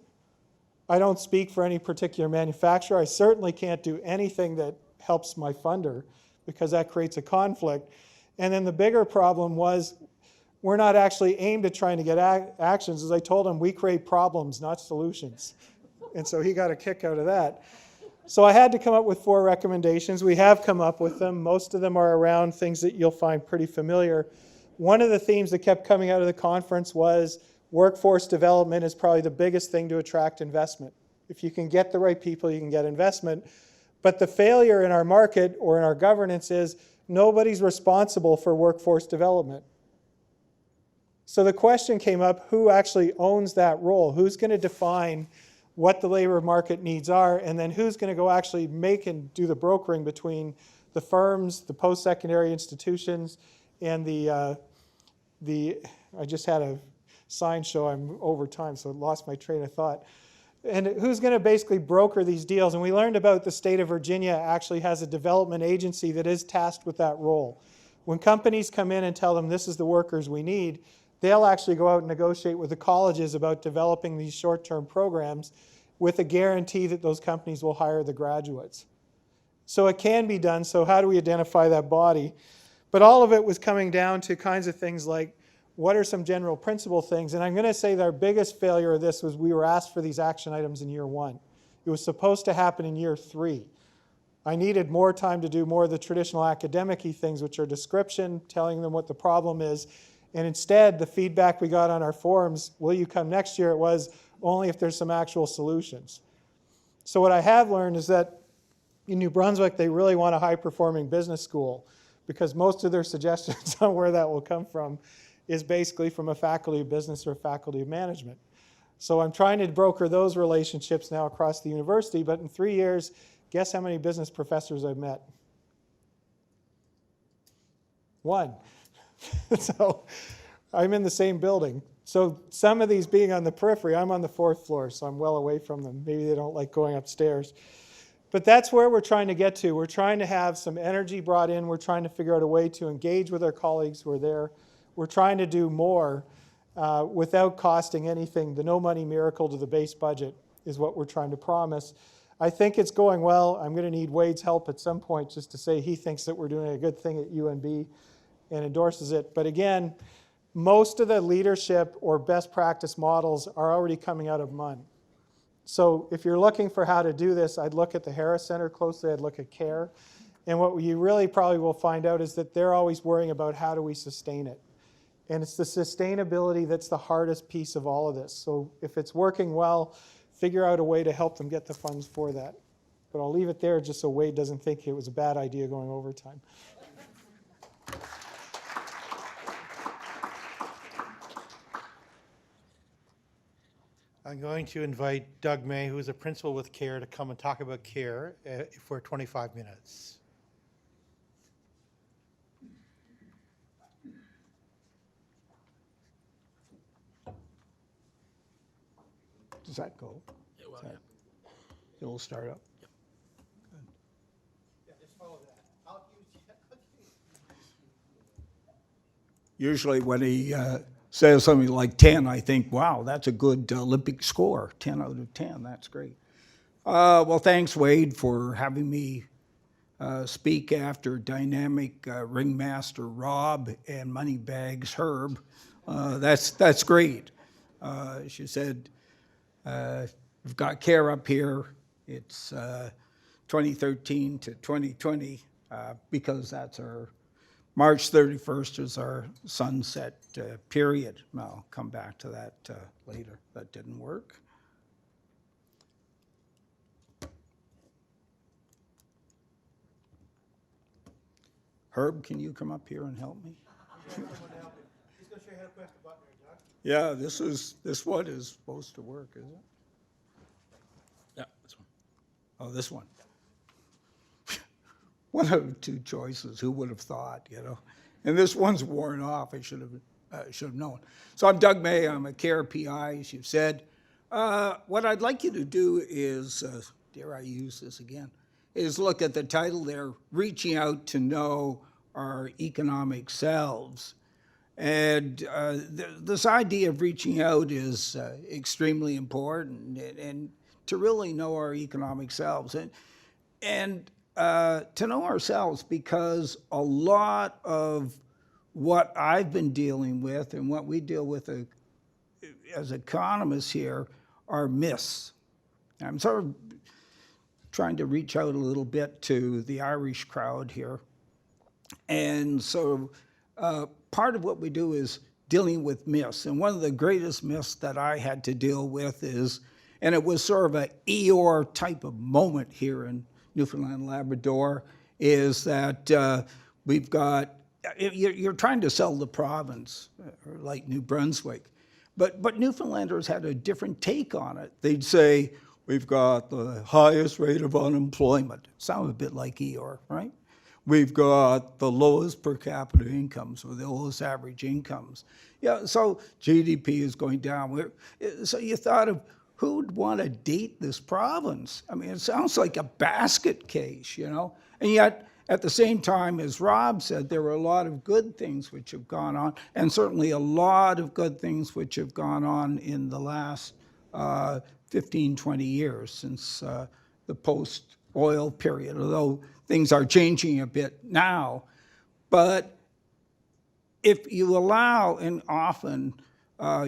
S3: I don't speak for any particular manufacturer. I certainly can't do anything that helps my funder, because that creates a conflict. And then the bigger problem was we're not actually aimed at trying to get actions. As I told him, we create problems, not solutions. And so he got a kick out of that. So I had to come up with 4 recommendations. We have come up with them. Most of them are around things that you'll find pretty familiar. One of the themes that kept coming out of the conference was workforce development is probably the biggest thing to attract investment. If you can get the right people, you can get investment. But the failure in our market or in our governance is nobody's responsible for workforce development. So the question came up, who actually owns that role? Who's going to define what the labor market needs are, and then who's going to go actually make and do the brokering between the firms, the post-secondary institutions, and I just had a sign show, I'm over time, so I lost my train of thought. And who's going to basically broker these deals? And we learned about the state of Virginia actually has a development agency that is tasked with that role. When companies come in and tell them this is the workers we need, they'll actually go out and negotiate with the colleges about developing these short-term programs with a guarantee that those companies will hire the graduates. So it can be done. So how do we identify that body? But all of it was coming down to kinds of things like, what are some general principle things? And I'm going to say that our biggest failure of this was we were asked for these action items in year 1. It was supposed to happen in year 3. I needed more time to do more of the traditional academic-y things, which are description, telling them what the problem is. And instead, the feedback we got on our forums, will you come next year? It was only if there's some actual solutions. So what I have learned is that in New Brunswick, they really want a high-performing business school because most of their suggestions on where that will come from is basically from a faculty of business or a faculty of management. So I'm trying to broker those relationships now across the university, but in 3 years, guess how many business professors I've met? 1. So I'm in the same building. So some of these being on the periphery, I'm on the 4th floor, so I'm well away from them. Maybe they don't like going upstairs. But that's where we're trying to get to. We're trying to have some energy brought in. We're trying to figure out a way to engage with our colleagues who are there. We're trying to do more without costing anything. The no money miracle to the base budget is what we're trying to promise. I think it's going well. I'm going to need Wade's help at some point just to say he thinks that we're doing a good thing at UNB and endorses it. But again, most of the leadership or best practice models are already coming out of MUN. So if you're looking for how to do this, I'd look at the Harris Center closely. I'd look at CARE. And what you really probably will find out is that they're always worrying about how do we sustain it. And it's the sustainability that's the hardest piece of all of this. So if it's working well, figure out a way to help them get the funds for that. But I'll leave it there just so Wade doesn't think it was a bad idea going overtime.
S2: I'm going to invite Doug May, who is a principal with CARE, to come and talk about CARE for 25 minutes.
S4: Does that go?
S5: Yeah, well,
S4: That- It'll start up?
S2: Yeah, just follow that.
S4: Usually when he says something like 10, I think, wow, that's a good Olympic score. 10 out of 10, that's great. Well, thanks, Wade, for having me speak after dynamic ringmaster Rob and Moneybags Herb. That's great. She said, we've got CARE up here. It's 2013 to 2020 because that's our March 31st is our sunset period. I'll come back to that later. That didn't work. Herb, can you come up here and help me?
S2: He's going to show you how to press the button there, Doug.
S4: Yeah, this one is supposed to work, is it?
S5: yeah, this one.
S4: Oh, this one. One of two choices. Who would have thought, you know? And this one's worn off. I should have known. So I'm Doug May. I'm a CARE PI, as you said. What I'd like you to do is, dare I use this again, is look at the title there, Reaching Out to Know Our Economic Selves. And this idea of reaching out is extremely important, and to really know our economic selves. And to know ourselves, because a lot of what I've been dealing with and what we deal with as economists here are myths. I'm sort of trying to reach out a little bit to the Irish crowd here. And so part of what we do is dealing with myths. And one of the greatest myths that I had to deal with is, and it was sort of an Eeyore type of moment here in Newfoundland and Labrador, is that we've got, you're trying to sell the province, like New Brunswick, but Newfoundlanders had a different take on it. They'd say, we've got the highest rate of unemployment. Sounds a bit like Eeyore, right? We've got the lowest per capita incomes, or the lowest average incomes. Yeah, so GDP is going down. So you thought of, who'd want to date this province? I mean, it sounds like a basket case, you know? And yet, at the same time, as Rob said, there were a lot of good things which have gone on, and certainly a lot of good things which have gone on in the last 15, 20 years since the post-oil period, although things are changing a bit now. But if you allow, and often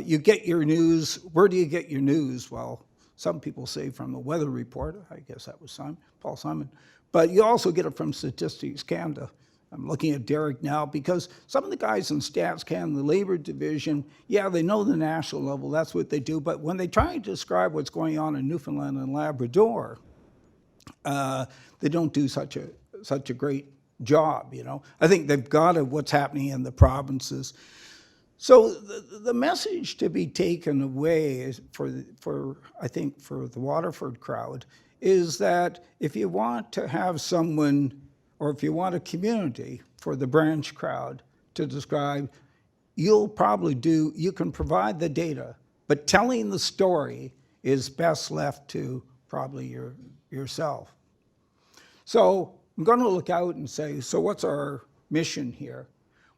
S4: you get your news, where do you get your news? Well, some people say from the Weather Report, I guess that was Paul Simon, but you also get it from Statistics Canada. I'm looking at Derek now because some of the guys in Stats Canada, the Labour Division, yeah, they know the national level, that's what they do, but when they try to describe what's going on in Newfoundland and Labrador, they don't do such a great job, you know. I think they've got what's happening in the provinces. So the message to be taken away is I think for the Waterford crowd is that if you want to have someone, or if you want a community for the branch crowd to describe, you can provide the data, but telling the story is best left to probably yourself. So I'm going to look out and say, so what's our mission here?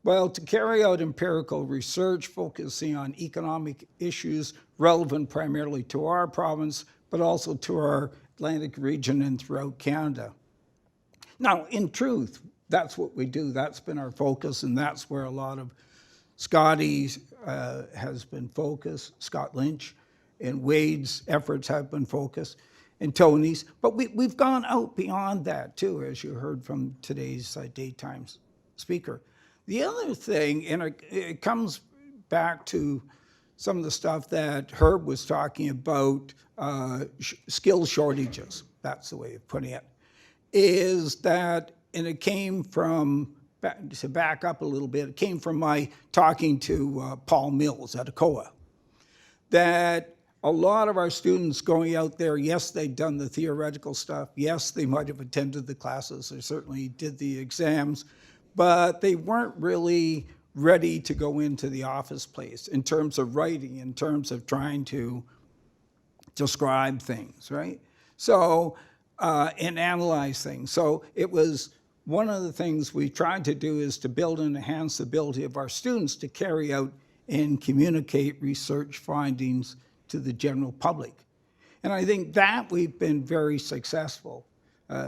S4: Well, to carry out empirical research focusing on economic issues relevant primarily to our province, but also to our Atlantic region and throughout Canada. Now, in truth, that's what we do. That's been our focus, and that's where a lot of Scotty's has been focused, Scott Lynch, and Wade's efforts have been focused, and Tony's. But we've gone out beyond that, too, as you heard from today's daytime speaker. The other thing, and it comes back to some of the stuff that Herb was talking about, skill shortages, that's the way of putting it, is that, and it came from, to back up a little bit, it came from my talking to Paul Mills at ACOA, that a lot of our students going out there, yes, they'd done the theoretical stuff, yes, they might have attended the classes, they certainly did the exams, but they weren't really ready to go into the office place in terms of writing, in terms of trying to describe things, right? So, and analyze things. So it was one of the things we tried to do is to build and enhance the ability of our students to carry out and communicate research findings to the general public. And I think that we've been very successful.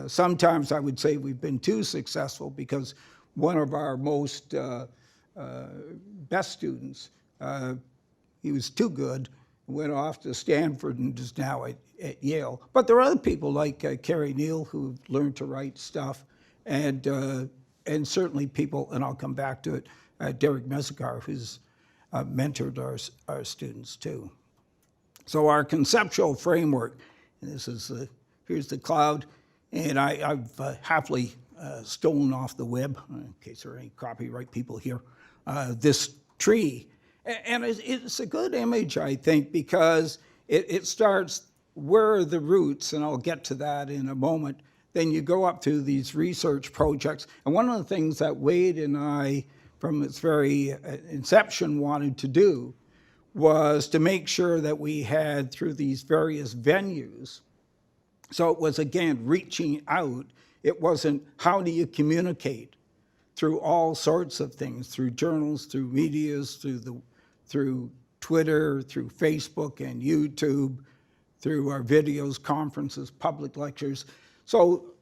S4: Sometimes I would say we've been too successful because one of our most best students, he was too good, went off to Stanford and is now at Yale. But there are other people like Carrie Neal who've learned to write stuff, and certainly people, and I'll come back to it, Derek Mezikar, who's mentored our students too. So our conceptual framework, and this is here's the cloud, and I've happily stolen off the web, in case there are any copyright people here, this tree. And it's a good image, I think, because it starts, where are the roots, and I'll get to that in a moment. Then you go up to these research projects. And one of the things that Wade and I, from its very inception, wanted to do was to make sure that we had, through these various venues, so it was, again, reaching out. It wasn't, how do you communicate? Through all sorts of things, through journals, through medias, through Twitter, through Facebook and YouTube, through our videos, conferences, public lectures. So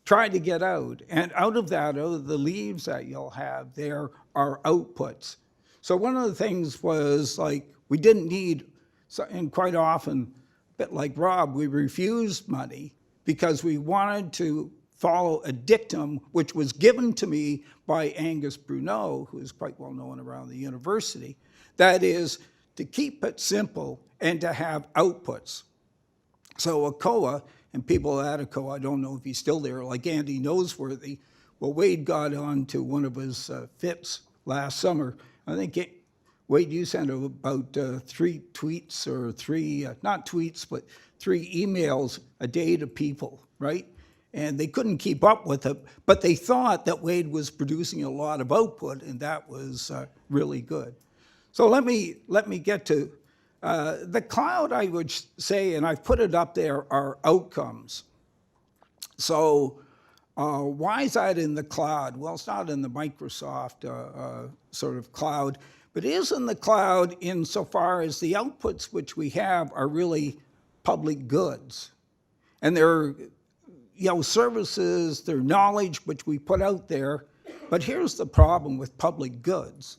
S4: try to get out. And out of that, out of the leaves that you'll have, there are outputs. So one of the things was, like, we didn't need, and quite often, a bit like Rob, we refused money because we wanted to follow a dictum which was given to me by Angus Bruneau, who is quite well known around the university, that is to keep it simple and to have outputs. So ACOA, and people at ACOA, I don't know if he's still there, like Andy Noseworthy, well, Wade got on to one of his fits last summer. I think, Wade, you sent about 3 tweets or 3, not tweets, but 3 emails a day to people, right? And they couldn't keep up with it, but they thought that Wade was producing a lot of output, and that was really good. So let me get to The cloud, I would say, and I've put it up there, are outcomes. So why is that in the cloud? Well, it's not in the Microsoft sort of cloud, but it is in the cloud insofar as the outputs which we have are really public goods. And they're services, they're knowledge which we put out there. But here's the problem with public goods,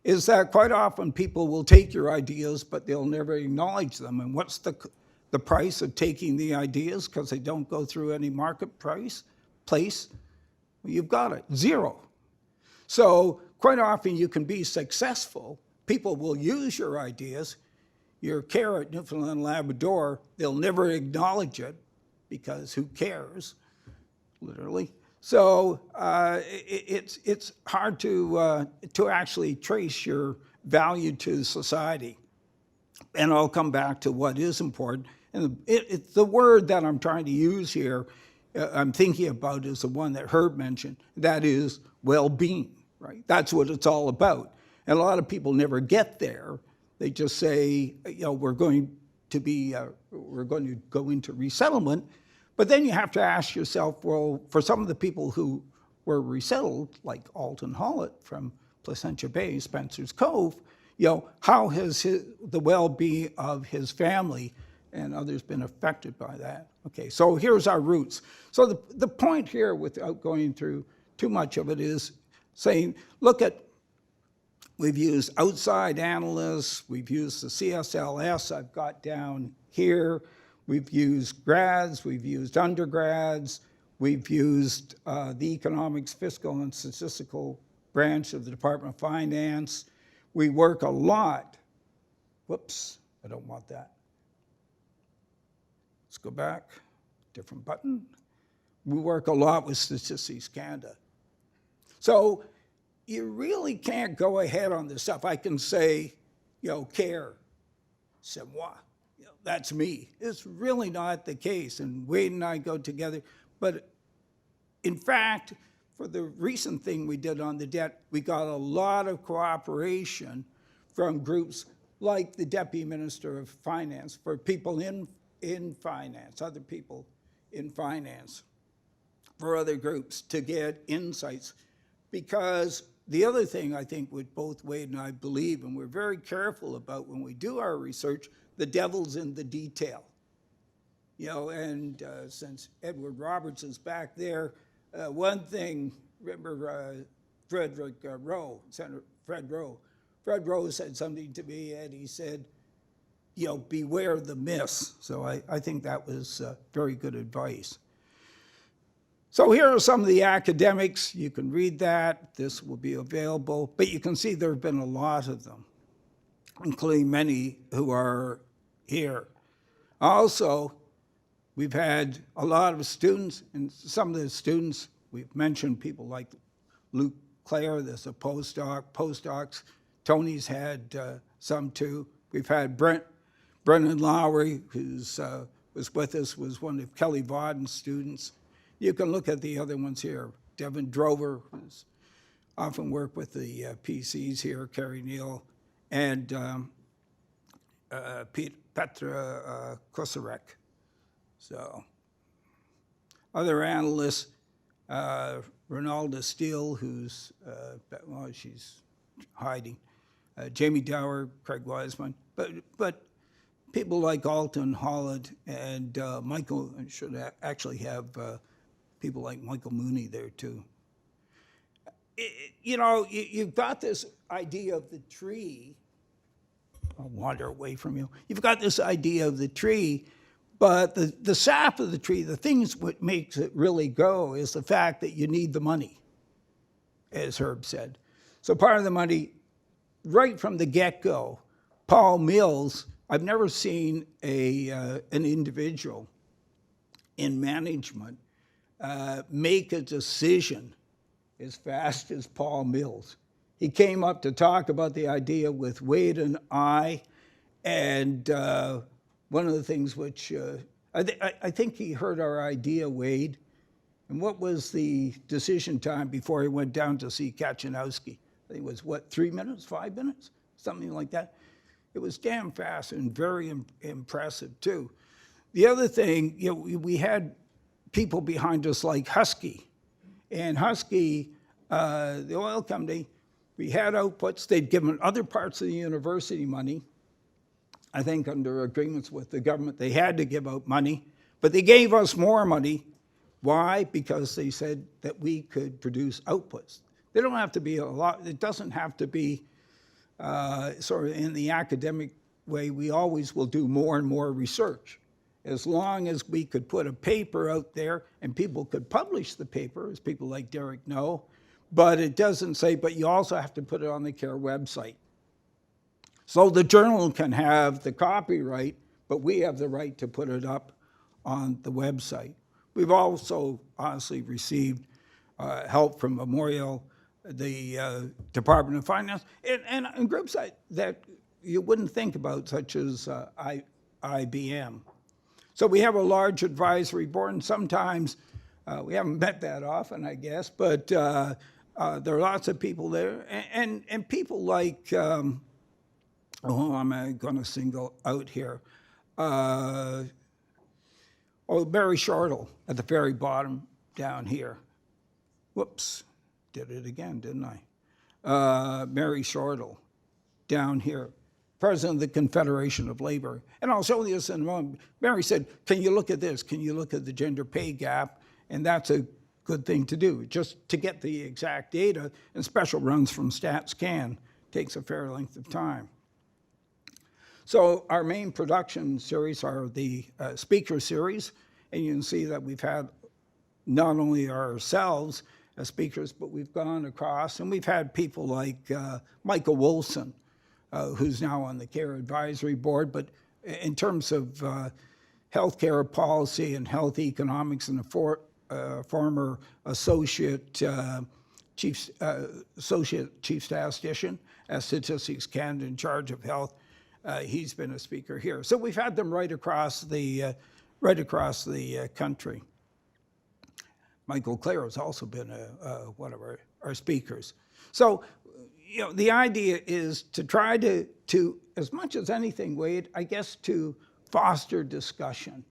S4: is that quite often people will take your ideas, but they'll never acknowledge them. And what's the price of taking the ideas because they don't go through any market place? Well, you've got it, zero. So quite often you can be successful. People will use your ideas. Your carrot, Newfoundland and Labrador, they'll never acknowledge it because who cares, literally. So it's hard to actually trace your value to society. And I'll come back to what is important. And it's the word that I'm trying to use here, I'm thinking about is the one that Herb mentioned, that is well-being, right? That's what it's all about. And a lot of people never get there. They just say, we're going to go into resettlement. But then you have to ask yourself, well, for some of the people who were resettled, like Alton Hollett from Placentia Bay, Spencer's Cove, how has the well-being of his family and others been affected by that? Okay, so here's our roots. So the point here, without going through too much of it, is saying, we've used outside analysts, we've used the CSLS I've got down here, we've used grads, we've used undergrads, we've used the economics, fiscal, and statistical branch of the Department of Finance. We work a lot. Whoops, I don't want that. Let's go back, different button. We work a lot with Statistics Canada. So you really can't go ahead on this stuff. I can say, care, c'est moi. That's me. It's really not the case. And Wade and I go together. But in fact, for the recent thing we did on the debt, we got a lot of cooperation from groups like the Deputy Minister of Finance, for people in finance, other people in finance, for other groups to get insights. Because the other thing I think what both Wade and I believe, and we're very careful about when we do our research, the devil's in the detail. And since Edward Roberts is back there, one thing, remember Frederick Rowe, Senator Fred Rowe. Fred Rowe said something to me, and he said, beware the myths. So I think that was very good advice. So here are some of the academics. You can read that. This will be available. But you can see there have been a lot of them, including many who are here. Also, we've had a lot of students, and some of the students, we've mentioned people like Luke Clare, there's a postdocs. Tony's had some too. We've had Brennan Lowry, who's was with us, was one of Kelly Vaughan's students. You can look at the other ones here. Devin Drover, who's often worked with the PCs here, Kerry Neal, and Petra Kosarek. So, other analysts, Ronalda Steele, who's, she's hiding, Jamie Dower, Craig Wiseman, but people like Alton Hollett and Michael, should actually have people like Michael Mooney there too. You've got this idea of the tree. I'll wander away from you. You've got this idea of the tree, but the sap of the tree, the things what makes it really go is the fact that you need the money, as Herb said. So part of the money, right from the get-go, Paul Mills, I've never seen an individual in management make a decision as fast as Paul Mills. He came up to talk about the idea with Wade and I, and one of the things which, I think he heard our idea, Wade, and what was the decision time before he went down to see Kachanowski? I think it was, 3 minutes, 5 minutes? Something like that. It was damn fast and very impressive too. The other thing, we had people behind us like Husky. And Husky, the oil company, we had outputs. They'd given other parts of the university money. I think under agreements with the government, they had to give out money. But they gave us more money. Why? Because they said that we could produce outputs. They don't have to be a lot. It doesn't have to be sort of in the academic way. We always will do more and more research. As long as we could put a paper out there and people could publish the paper, as people like Derek know, but it doesn't say, but you also have to put it on the CARE website. So the journal can have the copyright, but we have the right to put it up on the website. We've also honestly received help from Memorial, the Department of Finance, and groups that you wouldn't think about, such as IBM. So we have a large advisory board, and sometimes we haven't met that often, I guess, but there are lots of people there, and people like, who am I going to single out here? Mary Shortle at the very bottom down here. Whoops, did it again, didn't I? Mary Shortle down here, president of the Confederation of Labor. And I'll show you this in a moment. Mary said, can you look at this? Can you look at the gender pay gap? And that's a good thing to do, just to get the exact data. And special runs from StatsCan takes a fair length of time. So our main production series are the speaker series. And you can see that we've had not only ourselves as speakers, but we've gone across, and we've had people like Michael Wilson, who's now on the CARE Advisory Board, but in terms of healthcare policy and health economics, and a former associate chief statistician at Statistics Canada in charge of health, he's been a speaker here. So we've had them right across the country. Michael Clare has also been one of our speakers. So, the idea is to try to, as much as anything, Wade, I guess, to foster discussion,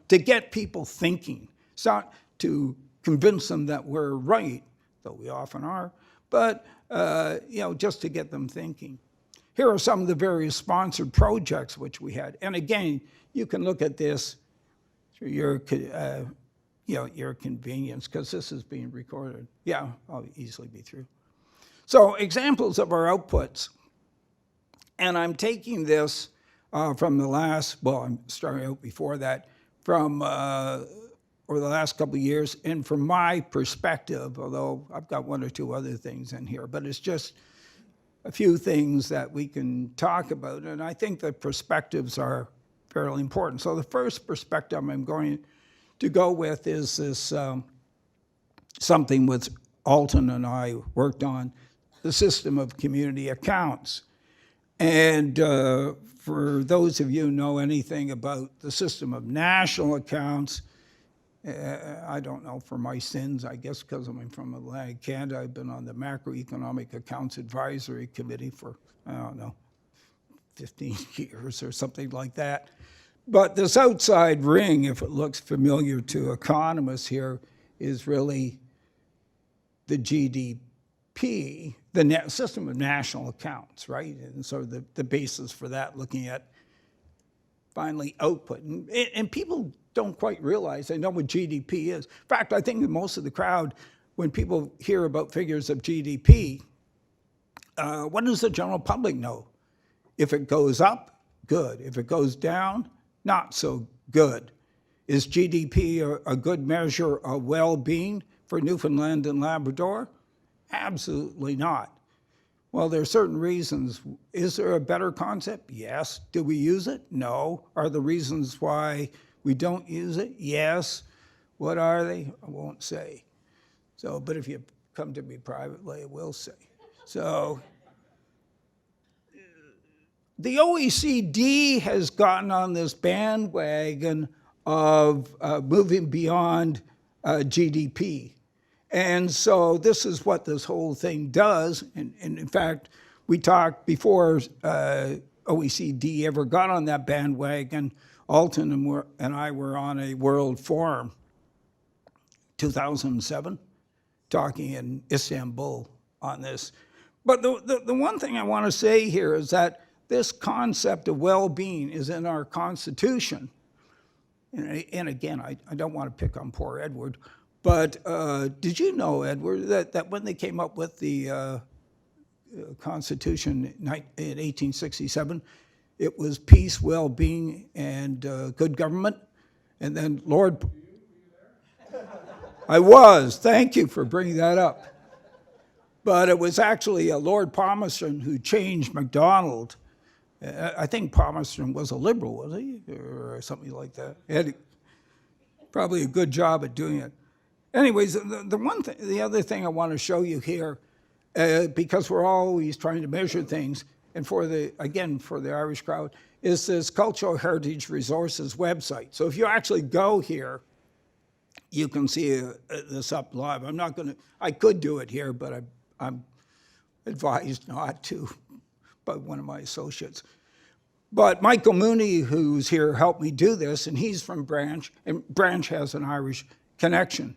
S4: to get people thinking. It's not to convince them that we're right, though we often are, but, just to get them thinking. Here are some of the various sponsored projects which we had. And again, you can look at this through your convenience, because this is being recorded. Yeah, I'll easily be through. So examples of our outputs. And I'm taking this from the last, I'm starting out before that, from over the last couple of years, and from my perspective, although I've got one or two other things in here, but it's just a few things that we can talk about, and I think the perspectives are fairly important. So the first perspective I'm going to go with is this something with Alton and I worked on, the system of community accounts. And for those of you who know anything about the system of national accounts, I don't know, for my sins, I guess because I'm from Atlantic Canada, I've been on the Macroeconomic Accounts Advisory Committee for, 15 years or something like that. But this outside ring, if it looks familiar to economists here, is really the GDP, the system of national accounts, right? And so the basis for that, looking at finally output. And people don't quite realize, they know what GDP is. In fact, I think that most of the crowd, when people hear about figures of GDP, what does the general public know? If it goes up, good. If it goes down, not so good. Is GDP a good measure of well-being for Newfoundland and Labrador? Absolutely not. Well, there are certain reasons. Is there a better concept? Yes. Do we use it? No. Are there reasons why we don't use it? Yes. What are they? I won't say. So, but if you come to me privately, I will say. So, the OECD has gotten on this bandwagon of moving beyond GDP. And so this is what this whole thing does. And in fact, we talked before OECD ever got on that bandwagon. Alton and I were on a world forum, 2007, talking in Istanbul on this. But the one thing I want to say here is that this concept of well-being is in our Constitution. And again, I don't want to pick on poor Edward, but did you know, Edward, that when they came up with the Constitution in 1867, it was peace, well-being, and good government? And then Lord... I was. Thank you for bringing that up. But it was actually Lord Palmerston who changed MacDonald. I think Palmerston was a liberal, was he? Or something like that. He had probably a good job at doing it. Anyways, the other thing I want to show you here, because we're always trying to measure things, and for the Irish crowd, is this Cultural Heritage Resources website. So if you actually go here, you can see this up live. I could do it here, but I'm advised not to by one of my associates. But Michael Mooney, who's here, helped me do this, and he's from Branch, and Branch has an Irish connection.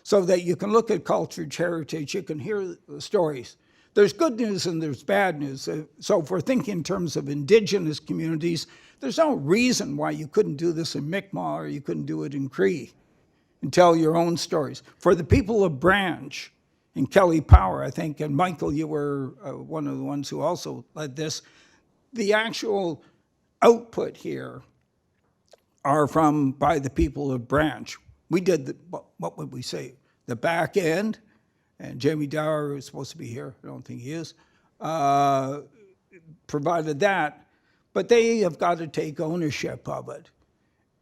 S4: So that you can look at cultural heritage, you can hear the stories. There's good news and there's bad news. So if we're thinking in terms of Indigenous communities, there's no reason why you couldn't do this in Mi'kmaq or you couldn't do it in Cree and tell your own stories. For the people of Branch and Kelly Power, I think, and Michael, you were one of the ones who also led this, the actual output here are by the people of Branch. We did, what would we say, the back end, and Jamie Dower is supposed to be here, I don't think he is, provided that, but they have got to take ownership of it.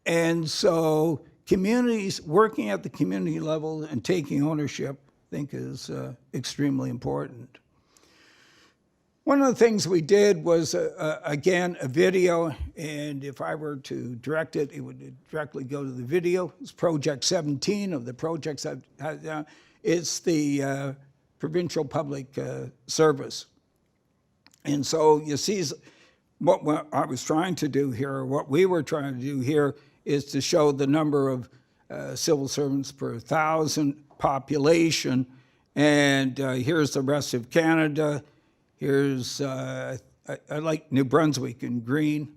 S4: And so communities, working at the community level and taking ownership, I think is extremely important. One of the things we did was, again, a video, and if I were to direct it, it would directly go to the video. It's Project 17 of the projects I've had down. It's the Provincial Public Service. And so you see what I was trying to do here, or what we were trying to do here, is to show the number of civil servants per 1,000 population. And here's the rest of Canada. Here's, I like New Brunswick in green,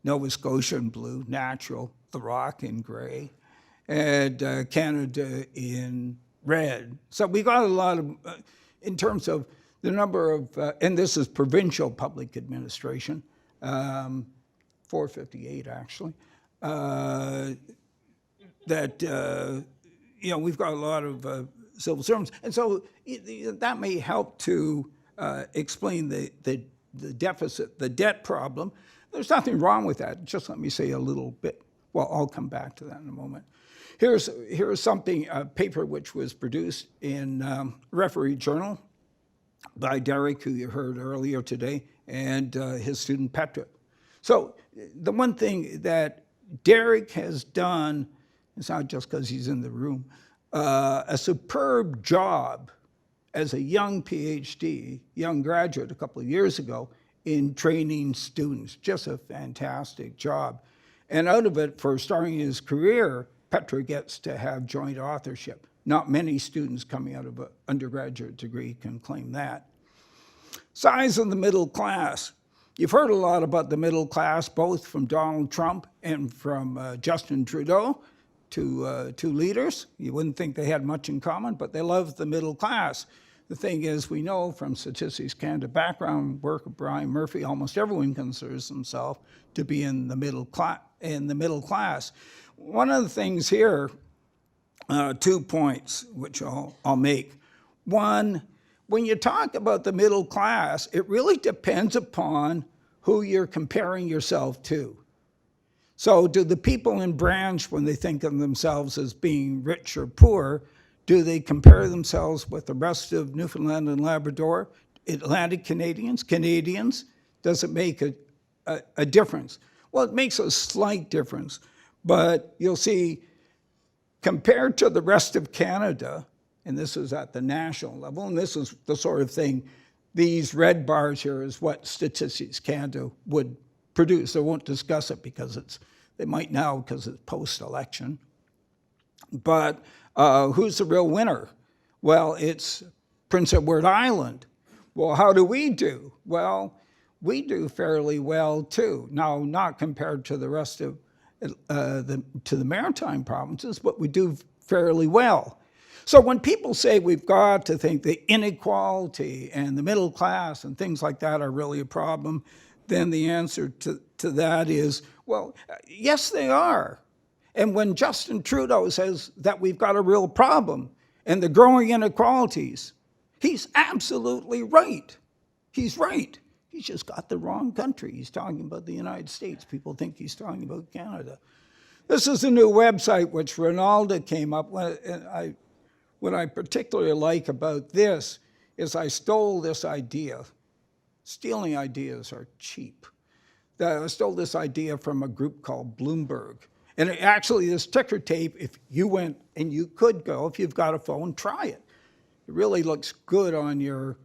S4: Nova Scotia in blue, natural, the Rock in gray, and Canada in red. So we got a lot of, in terms of the number of, and this is provincial public administration, 458 actually, that, we've got a lot of civil servants. And so that may help to explain the deficit, the debt problem. There's nothing wrong with that. Just let me say a little bit. Well, I'll come back to that in a moment. Here's something, a paper which was produced in Referee Journal by Derek, who you heard earlier today, and his student Petra. So the one thing that Derek has done, it's not just because he's in the room, a superb job as a young PhD, young graduate a couple of years ago, in training students. Just a fantastic job. And out of it, for starting his career, Petra gets to have joint authorship. Not many students coming out of an undergraduate degree can claim that. Size of the middle class. You've heard a lot about the middle class, both from Donald Trump and from Justin Trudeau, two leaders. You wouldn't think they had much in common, but they love the middle class. The thing is, we know from Statistics Canada background work of Brian Murphy, almost everyone considers himself to be in the middle class. One of the things here, 2 points, which I'll make. One, when you talk about the middle class, it really depends upon who you're comparing yourself to. So do the people in Branch, when they think of themselves as being rich or poor, do they compare themselves with the rest of Newfoundland and Labrador, Atlantic Canadians? Does it make a difference? Well, it makes a slight difference, but you'll see, compared to the rest of Canada, and this is at the national level, and this is the sort of thing These red bars here is what Statistics Canada would produce. They won't discuss it because they might now because it's post-election. But who's the real winner? Well, it's Prince Edward Island. Well, how do we do? Well, we do fairly well too. Now, not compared to the rest of to the maritime provinces, but we do fairly well. So when people say we've got to think the inequality and the middle class and things like that are really a problem, then the answer to that is, well, yes, they are. And when Justin Trudeau says that we've got a real problem and the growing inequalities, he's absolutely right. He's right. He's just got the wrong country. He's talking about the United States. People think he's talking about Canada. This is a new website which Ronaldo came up with. And what I particularly like about this is I stole this idea. Stealing ideas are cheap. I stole this idea from a group called Bloomberg. And actually, this ticker tape, if you went, and you could go, if you've got a phone, try it. It really looks good on your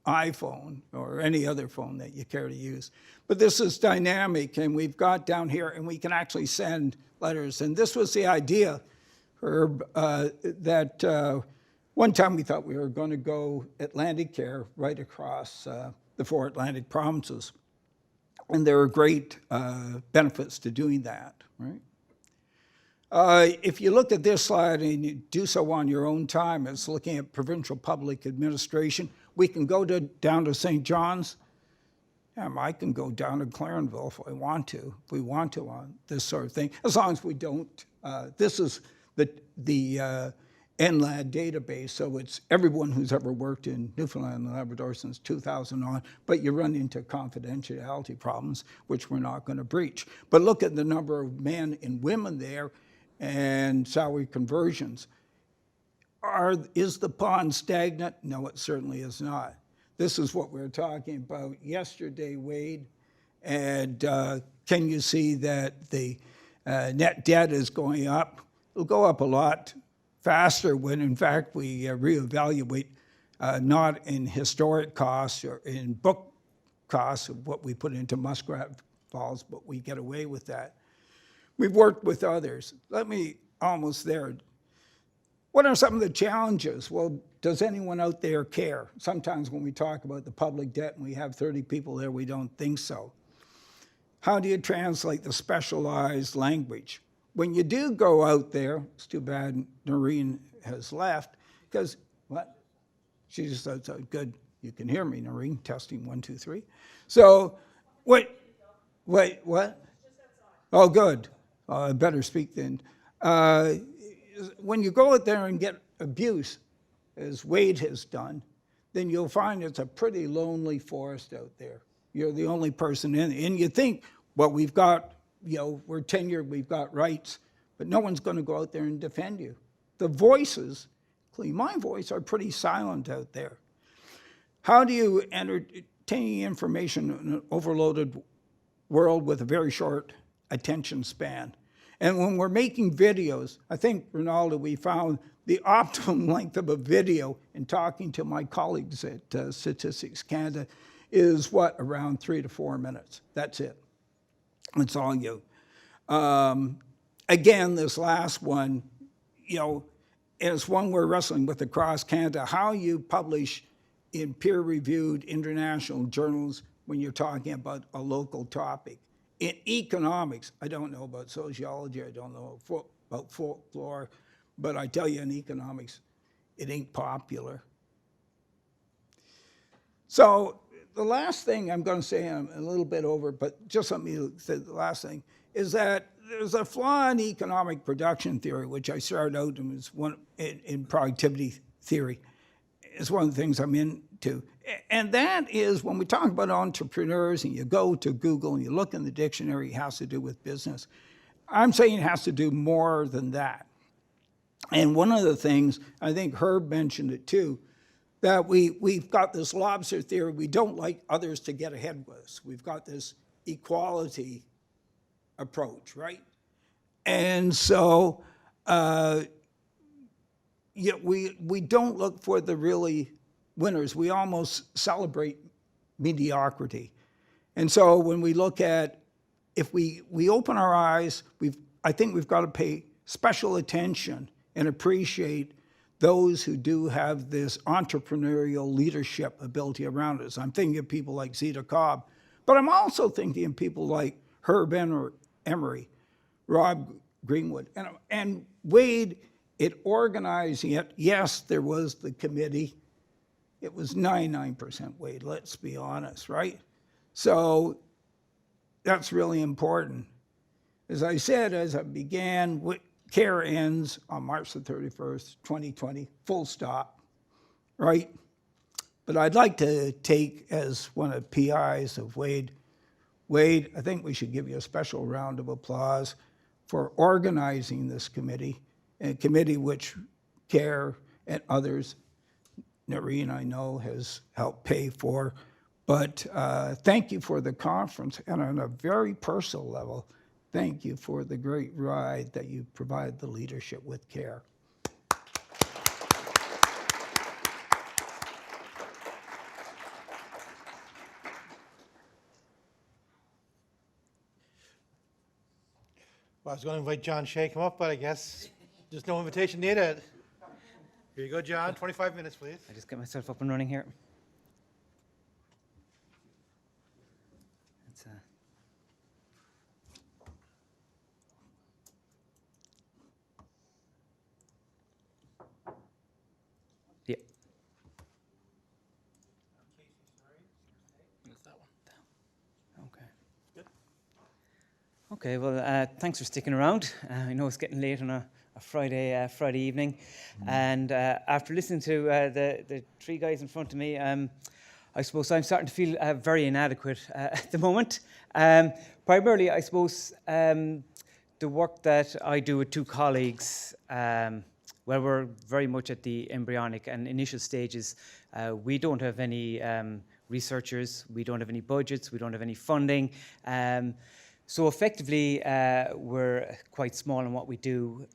S4: iPhone or any other phone that you care to use. But this is dynamic, and we've got down here, and we can actually send letters. And this was the idea, Herb, that one time we thought we were going to go Atlantic Care right across the 4 Atlantic provinces. And there are great benefits to doing that, right? If you look at this slide and you do so on your own time, it's looking at provincial public administration. We can go down to St. John's. I can go down to Clarenville if I want to, if we want to on this sort of thing, as long as we don't. This is the NLAD database, so it's everyone who's ever worked in Newfoundland and Labrador since 2000 on, but you run into confidentiality problems, which we're not going to breach. But look at the number of men and women there and salary conversions. Is the pond stagnant? No, it certainly is not. This is what we were talking about yesterday, Wade, and can you see that the net debt is going up? It'll go up a lot faster when, in fact, we reevaluate not in historic costs or in book costs of what we put into Muskrat Falls, but we get away with that. We've worked with others. Almost there. What are some of the challenges? Well, does anyone out there care? Sometimes when we talk about the public debt and we have 30 people there, we don't think so. How do you translate the specialized language? When you do go out there, it's too bad Noreen has left, because, what? She just said, so good, you can hear me, Noreen, testing 1, 2, 3. So, what? Oh, good. I better speak then. When you go out there and get abuse, as Wade has done, then you'll find it's a pretty lonely forest out there. You're the only person in it. And you think, well, we've got, we're tenured, we've got rights, but no one's going to go out there and defend you. The voices, including my voice, are pretty silent out there. How do you entertain information in an overloaded world with a very short attention span? And when we're making videos, I think, Ronaldo, we found the optimum length of a video in talking to my colleagues at Statistics Canada is what, around 3 to 4 minutes. That's it. That's all you. Again, this last one, is one we're wrestling with across Canada. How you publish in peer-reviewed international journals when you're talking about a local topic. In economics, I don't know about sociology, I don't know about folklore, but I tell you in economics, it ain't popular. So the last thing I'm going to say, I'm a little bit over, but just let me say the last thing, is that there's a flaw in economic production theory, which I started out in productivity theory. It's one of the things I'm into. And that is when we talk about entrepreneurs and you go to Google and you look in the dictionary, it has to do with business. I'm saying it has to do more than that. And one of the things, I think Herb mentioned it too, that we've got this lobster theory. We don't like others to get ahead with us. We've got this equality approach, right? And so we don't look for the really winners. We almost celebrate mediocrity. And so when we look at, if we open our eyes, I think we've got to pay special attention and appreciate those who do have this entrepreneurial leadership ability around us. I'm thinking of people like Zita Cobb, but I'm also thinking of people like Herb Emery, Rob Greenwood, and Wade, it organizing it. Yes, there was the committee. It was 99% Wade, let's be honest, right? So that's really important. As I said, as I began, CARE ends on March the 31st, 2020, full stop, right? But I'd like to take as one of the PIs of Wade, I think we should give you a special round of applause for organizing this committee, a committee which CARE and others, Noreen, I know, has helped pay for. But thank you for the conference, and on a very personal level, thank you for the great ride that you provide the leadership with CARE.
S2: Well, I was going to invite John Shea to come up, but I guess there's no invitation needed. Here you go, John. 25 minutes, please.
S6: I just get myself up and running here. It's, yeah. Okay.
S2: Good.
S6: Okay. Well, thanks for sticking around. I know it's getting late on a Friday evening, and after listening to the three guys in front of me, I suppose I'm starting to feel very inadequate at the moment. Primarily, I suppose the work that I do with two colleagues, well, we're very much at the embryonic and initial stages. We don't have any researchers, we don't have any budgets, we don't have any funding. So effectively, we're quite small in what we do,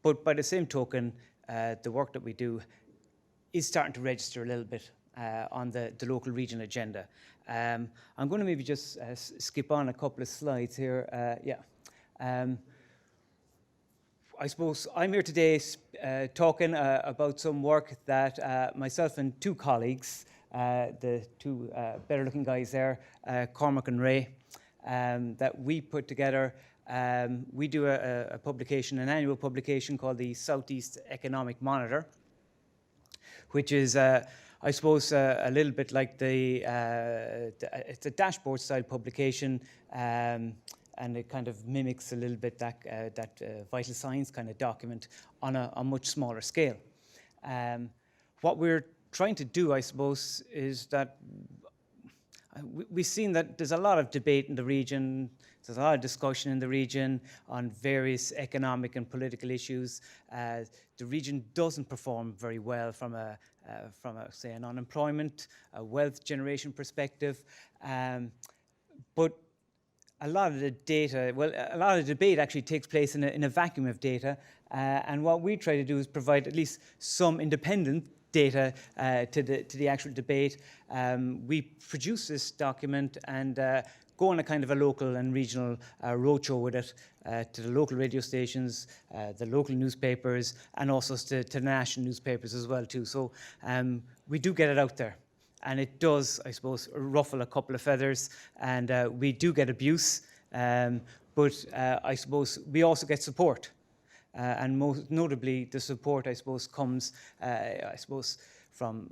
S6: but by the same token, the work that we do is starting to register a little bit on the local regional agenda. I'm going to maybe just skip on a couple of slides here. I suppose I'm here today talking about some work that myself and two colleagues, the two better-looking guys there, Cormac and Ray, that we put together. We do a publication, an annual publication called the Southeast Economic Monitor, which is, I suppose, a little bit like it's a dashboard-style publication, and it kind of mimics a little bit that vital signs kind of document on a much smaller scale. What we're trying to do, I suppose, is that we've seen that there's a lot of debate in the region, there's a lot of discussion in the region on various economic and political issues. The region doesn't perform very well from a say, an unemployment, a wealth generation perspective, but a lot of the data, well, a lot of the debate actually takes place in a vacuum of data, and what we try to do is provide at least some independent data to the actual debate. We produce this document and go on a kind of a local and regional roadshow with it to the local radio stations, the local newspapers, and also to the national newspapers as well too. So we do get it out there. And it does, I suppose, ruffle a couple of feathers, and we do get abuse, but I suppose we also get support. And most notably, the support, I suppose, comes, from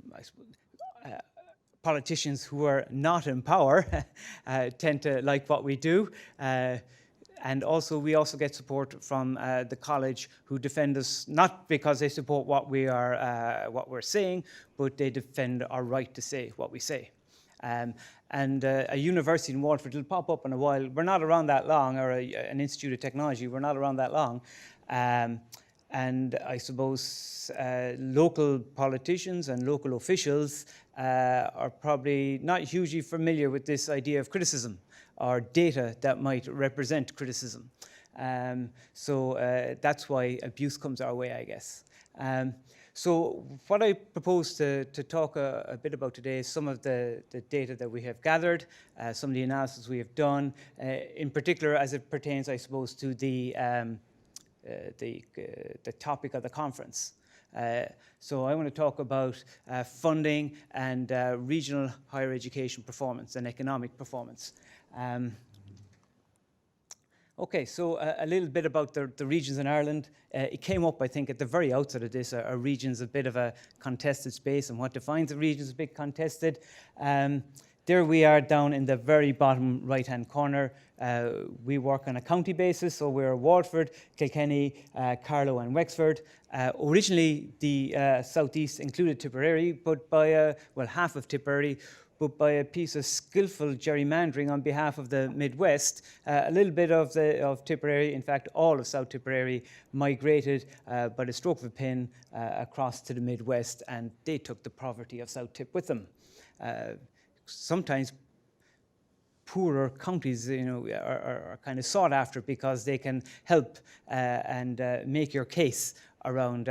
S6: politicians who are not in power, tend to like what we do. And also, we also get support from the college, who defend us not because they support what we're saying, but they defend our right to say what we say. And a university in Waterford will pop up in a while. We're not around that long, or an institute of technology. We're not around that long. And I suppose local politicians and local officials are probably not hugely familiar with this idea of criticism, or data that might represent criticism. So that's why abuse comes our way, I guess. So what I propose to talk a bit about today is some of the data that we have gathered, some of the analysis we have done, in particular as it pertains, I suppose, to the topic of the conference. So I want to talk about funding and regional higher education performance and economic performance. Okay, so a little bit about the regions in Ireland. It came up, I think, at the very outset of this. Are regions a bit of a contested space, and what defines a region is a bit contested. There we are down in the very bottom right-hand corner. We work on a county basis, so we're Waterford, Kilkenny, Carlow and Wexford. Originally, the southeast included Tipperary, but by, well, half of Tipperary, but by a piece of skillful gerrymandering on behalf of the Midwest, a little bit of Tipperary, in fact, all of South Tipperary, migrated by the stroke of a pen across to the Midwest, and they took the poverty of South Tip with them. Sometimes poorer counties, are kind of sought after because they can help and make your case around,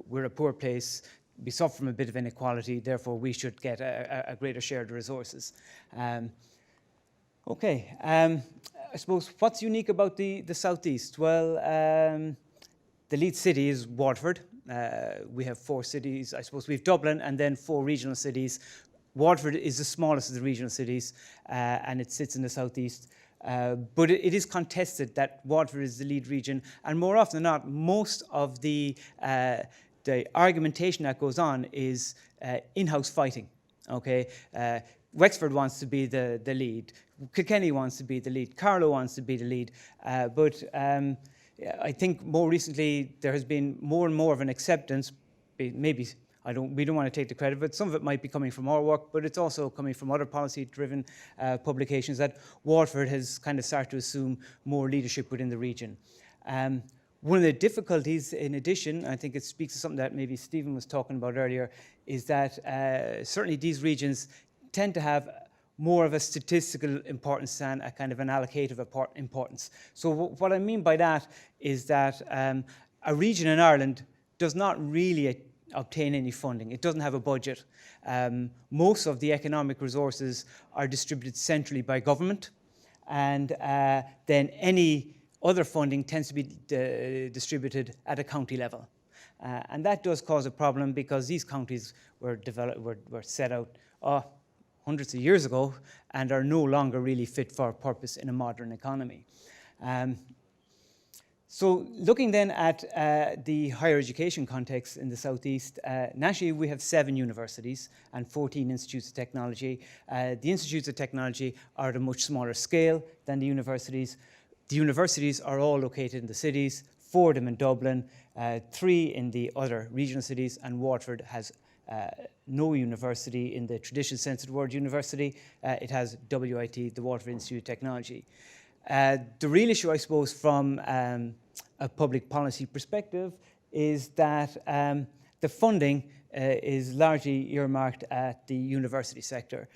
S6: we're a poor place, we suffer from a bit of inequality, therefore we should get a greater share of the resources. Okay, I suppose what's unique about the Southeast? Well, the lead city is Waterford. We have 4 cities, I suppose. We have Dublin and then 4 regional cities. Waterford is the smallest of the regional cities, and it sits in the Southeast. But it is contested that Waterford is the lead region, and more often than not, most of the argumentation that goes on is in-house fighting. Okay, Wexford wants to be the lead, Kilkenny wants to be the lead, Carlow wants to be the lead, but I think more recently there has been more and more of an acceptance. Maybe we don't want to take the credit, but some of it might be coming from our work, but it's also coming from other policy-driven publications that Waterford has kind of started to assume more leadership within the region. One of the difficulties, in addition, I think it speaks to something that maybe Stephen was talking about earlier, is that certainly these regions tend to have more of a statistical importance than a kind of an allocative importance. So what I mean by that is that a region in Ireland does not really obtain any funding. It doesn't have a budget. Most of the economic resources are distributed centrally by government, and then any other funding tends to be distributed at a county level. And that does cause a problem because these counties were set out hundreds of years ago and are no longer really fit for purpose in a modern economy. So looking then at the higher education context in the Southeast, nationally we have 7 universities and 14 institutes of technology. The institutes of technology are at a much smaller scale than the universities. The universities are all located in the cities, 4 of them in Dublin, 3 in the other regional cities, and Waterford has no university in the traditional sense of the word university. It has WIT, the Waterford Institute of Technology. The real issue, I suppose, from a public policy perspective is that the funding is largely earmarked at the university sector.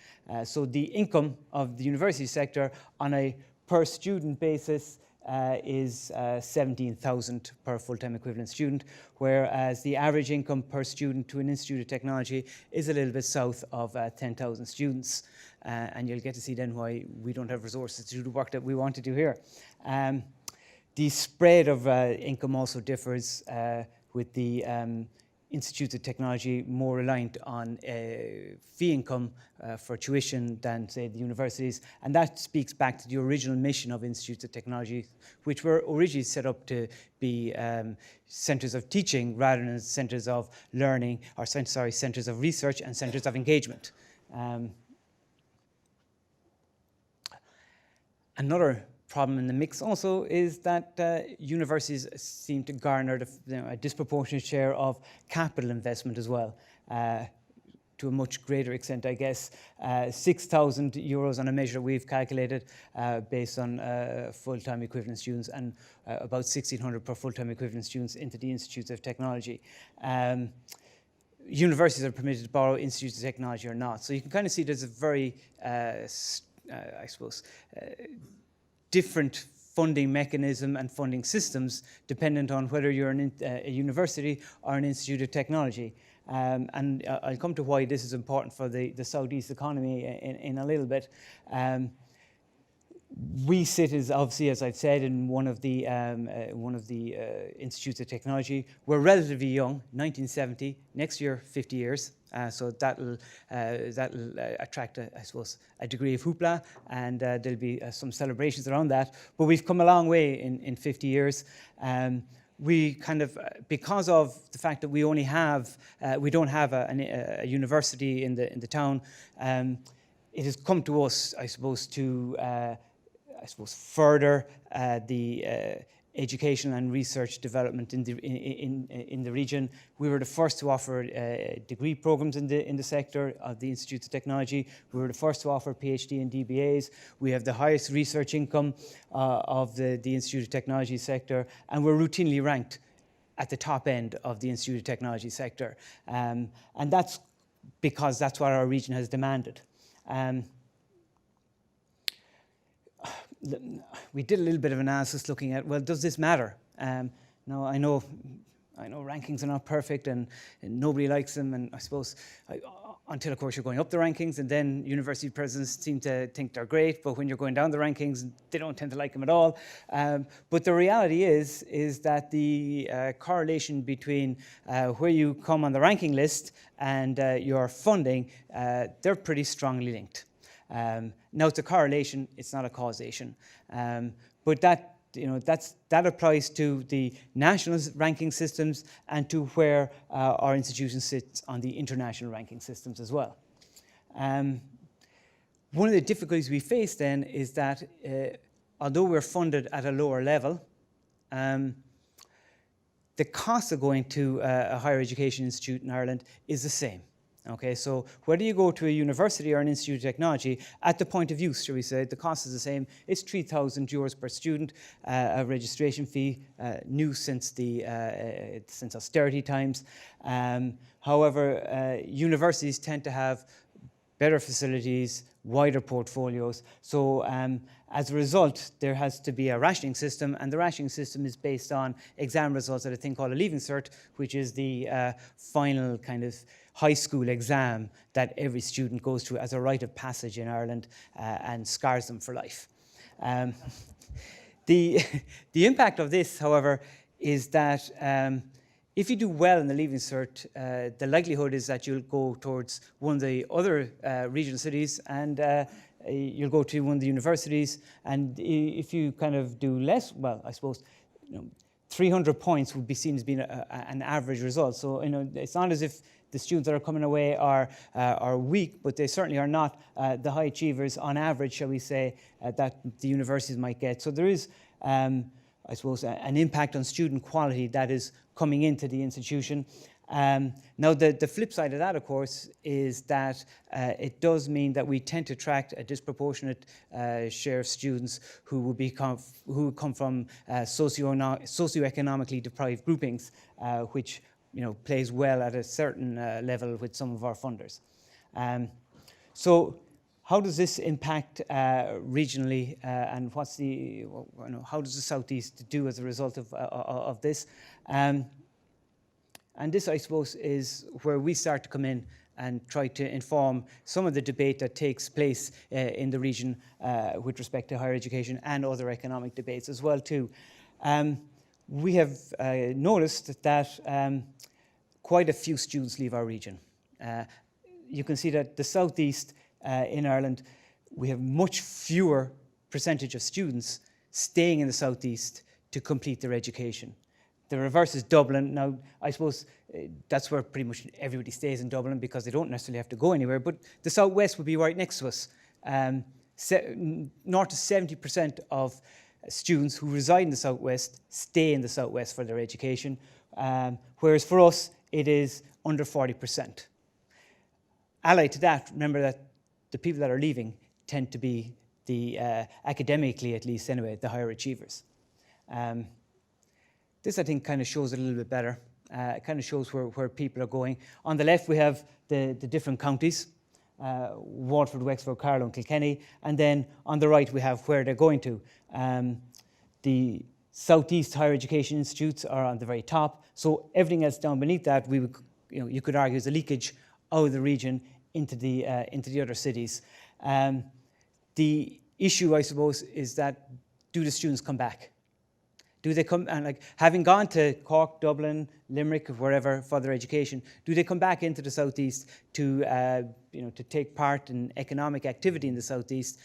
S6: So the income of the university sector on a per student basis is 17,000 per full-time equivalent student, whereas the average income per student to an institute of technology is a little bit south of 10,000 students. And you'll get to see then why we don't have resources to do the work that we want to do here. The spread of income also differs with the institutes of technology more reliant on fee income for tuition than, say, the universities. And that speaks back to the original mission of institutes of technology, which were originally set up to be centres of teaching rather than centres of learning, or centres of research and centres of engagement. Another problem in the mix also is that universities seem to garner a disproportionate share of capital investment as well, to a much greater extent, I guess. 6,000 euros on a measure we've calculated based on full-time equivalent students, and about 1,600 per full-time equivalent students into the institutes of technology. Universities are permitted to borrow, institutes of technology are not. So you can kind of see there's a very, I suppose, different funding mechanism and funding systems dependent on whether you're a university or an institute of technology. And I'll come to why this is important for the Southeast economy in a little bit. We sit, as obviously, as I've said, in one of the institutes of technology. We're relatively young, 1970. Next year, 50 years. So that'll attract, I suppose, a degree of hoopla, and there'll be some celebrations around that. But we've come a long way in 50 years. We kind of, because of the fact that we only have, we don't have a university in the town. It has come to us, I suppose, to further the education and research development in the region. We were the first to offer degree programs in the sector of the Institutes of Technology. We were the first to offer PhD and DBAs. We have the highest research income of the Institute of Technology sector, and we're routinely ranked at the top end of the Institute of Technology sector. And that's because that's what our region has demanded. We did a little bit of analysis looking at, well, does this matter? Now, I know rankings are not perfect and nobody likes them, and I suppose until, of course, you're going up the rankings, and then university presidents seem to think they're great, but when you're going down the rankings, they don't tend to like them at all. But the reality is that the correlation between where you come on the ranking list and your funding, they're pretty strongly linked. Now, it's a correlation, it's not a causation. But that applies to the national ranking systems and to where our institution sits on the international ranking systems as well. One of the difficulties we face then is that although we're funded at a lower level, the cost of going to a higher education institute in Ireland is the same. Okay, so whether you go to a university or an institute of technology, at the point of use, shall we say, the cost is the same. It's €3,000 per student, a registration fee, new since austerity times. However, universities tend to have better facilities, wider portfolios. So as a result, there has to be a rationing system, and the rationing system is based on exam results at a thing called a Leaving Cert, which is the final kind of high school exam that every student goes through as a rite of passage in Ireland and scars them for life. The impact of this, however, is that if you do well in the Leaving Cert, the likelihood is that you'll go towards one of the other regional cities, and you'll go to one of the universities. And if you kind of do less, well, I suppose, 300 points would be seen as being an average result. So, it's not as if the students that are coming away are weak, but they certainly are not the high achievers on average, shall we say, that the universities might get. So there is, I suppose, an impact on student quality that is coming into the institution. Now, the flip side of that, of course, is that it does mean that we tend to attract a disproportionate share of students who come from socioeconomically deprived groupings, which plays well at a certain level with some of our funders. So, how does this impact regionally, and how does the Southeast do as a result of this? And this, I suppose, is where we start to come in and try to inform some of the debate that takes place in the region with respect to higher education and other economic debates as well too. We have noticed that quite a few students leave our region. You can see that the Southeast in Ireland, we have much fewer percentage of students staying in the Southeast to complete their education. The reverse is Dublin. Now, I suppose that's where pretty much everybody stays in Dublin because they don't necessarily have to go anywhere, but the Southwest would be right next to us. North of 70% of students who reside in the Southwest stay in the Southwest for their education, whereas for us, it is under 40%. Allied to that, remember that the people that are leaving tend to be the, academically at least anyway, the higher achievers. This, I think, kind of shows it a little bit better. It kind of shows where people are going. On the left, we have the different counties, Waterford, Wexford, Carlow, and Kilkenny. And then on the right, we have where they're going to. The southeast higher education institutes are on the very top. So everything else down beneath that, we would, you could argue, is a leakage out of the region into the other cities. The issue, I suppose, is that do the students come back? Do they come, and like having gone to Cork, Dublin, Limerick, wherever for their education, do they come back into the southeast to to take part in economic activity in the southeast?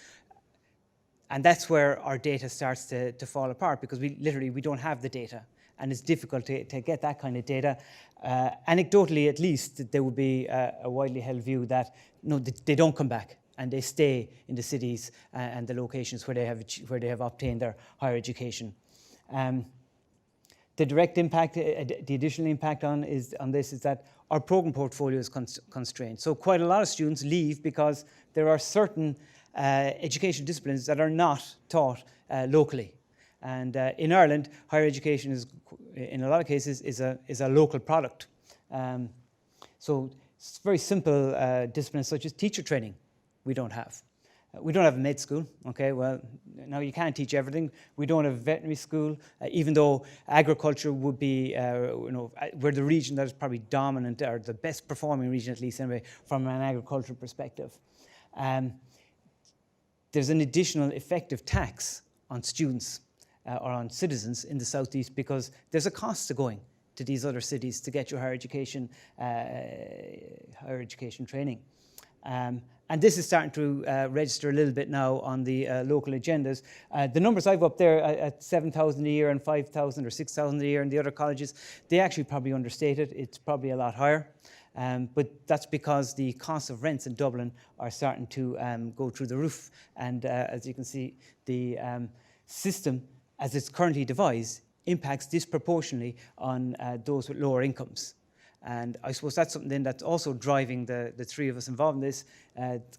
S6: And that's where our data starts to fall apart, because we don't have the data, and it's difficult to get that kind of data. Anecdotally, at least, there would be a widely held view that no, they don't come back, and they stay in the cities and the locations where they have obtained their higher education. The direct impact, the additional impact on this is that our program portfolio is constrained. So quite a lot of students leave because there are certain education disciplines that are not taught locally. And in Ireland, higher education is, in a lot of cases, is a local product. So it's very simple disciplines such as teacher training we don't have. We don't have a med school, okay, well, now you can't teach everything. We don't have a veterinary school, even though agriculture would be, we're the region that is probably dominant, or the best performing region at least anyway, from an agricultural perspective. There's an additional effective tax on students or on citizens in the southeast, because there's a cost to going to these other cities to get your higher education training. And this is starting to register a little bit now on the local agendas. The numbers I've up there at 7,000 a year and 5,000 or 6,000 a year in the other colleges, they actually probably understate it. It's probably a lot higher. But that's because the cost of rents in Dublin are starting to go through the roof. And as you can see, the system, as it's currently devised, impacts disproportionately on those with lower incomes. And I suppose that's something then that's also driving the three of us involved in this,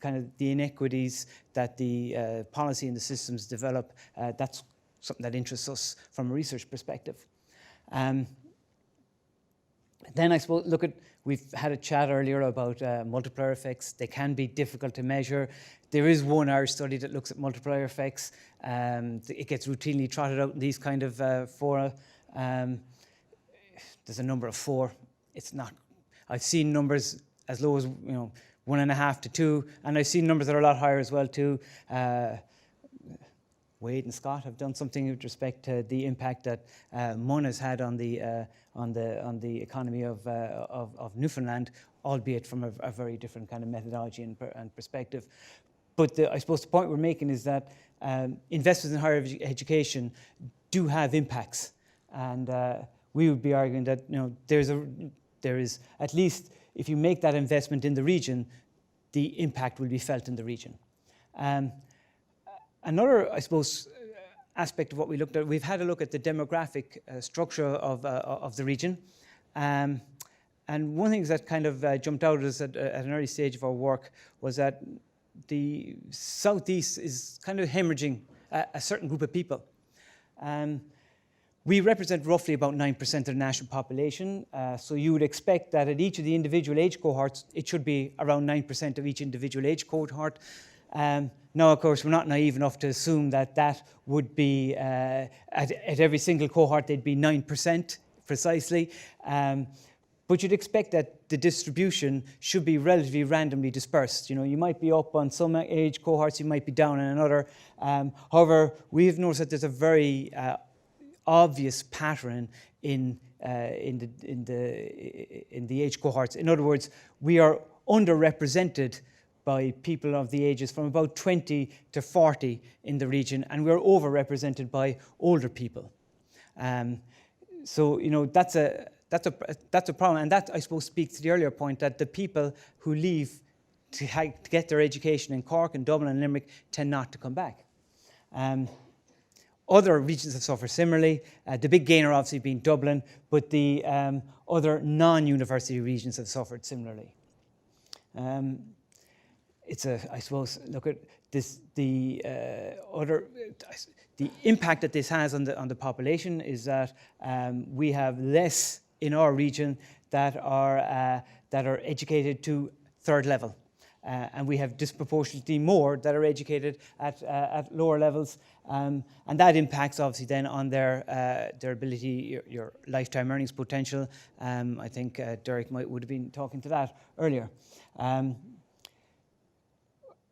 S6: kind of the inequities that the policy and the systems develop. That's something that interests us from a research perspective. Then I suppose, we've had a chat earlier about multiplier effects. They can be difficult to measure. There is one Irish study that looks at multiplier effects. It gets routinely trotted out in these kind of fora. There's a number of 4. It's not. I've seen numbers as low as 1.5 to 2, and I've seen numbers that are a lot higher as well too. Wade and Scott have done something with respect to the impact that MUN has had on the economy of Newfoundland, albeit from a very different kind of methodology and perspective. But I suppose the point we're making is that investments in higher education do have impacts, and we would be arguing that there is, at least if you make that investment in the region, the impact will be felt in the region. Another, I suppose, aspect of what we looked at, we've had a look at the demographic structure of the region. And one thing that kind of jumped out at us at an early stage of our work was that the southeast is kind of hemorrhaging a certain group of people. We represent roughly about 9% of the national population, so you would expect that at each of the individual age cohorts, it should be around 9% of each individual age cohort. Now, of course, we're not naive enough to assume that that would be, at every single cohort, they'd be 9% precisely. But you'd expect that the distribution should be relatively randomly dispersed. You might be up on some age cohorts, you might be down in another. However, we've noticed that there's a very obvious pattern in the age cohorts. In other words, we are underrepresented by people of the ages from about 20 to 40 in the region, and we're overrepresented by older people. So that's a problem, and that I suppose speaks to the earlier point that the people who leave to get their education in Cork and Dublin and Limerick tend not to come back. Other regions have suffered similarly. The big gainer obviously being Dublin, but the other non-university regions have suffered similarly. I suppose, look at this. The impact that this has on the population is that we have less in our region that are educated to third level. and we have disproportionately more that are educated at lower levels, and that impacts obviously then on their ability, your lifetime earnings potential. I think Derek would have been talking to that earlier.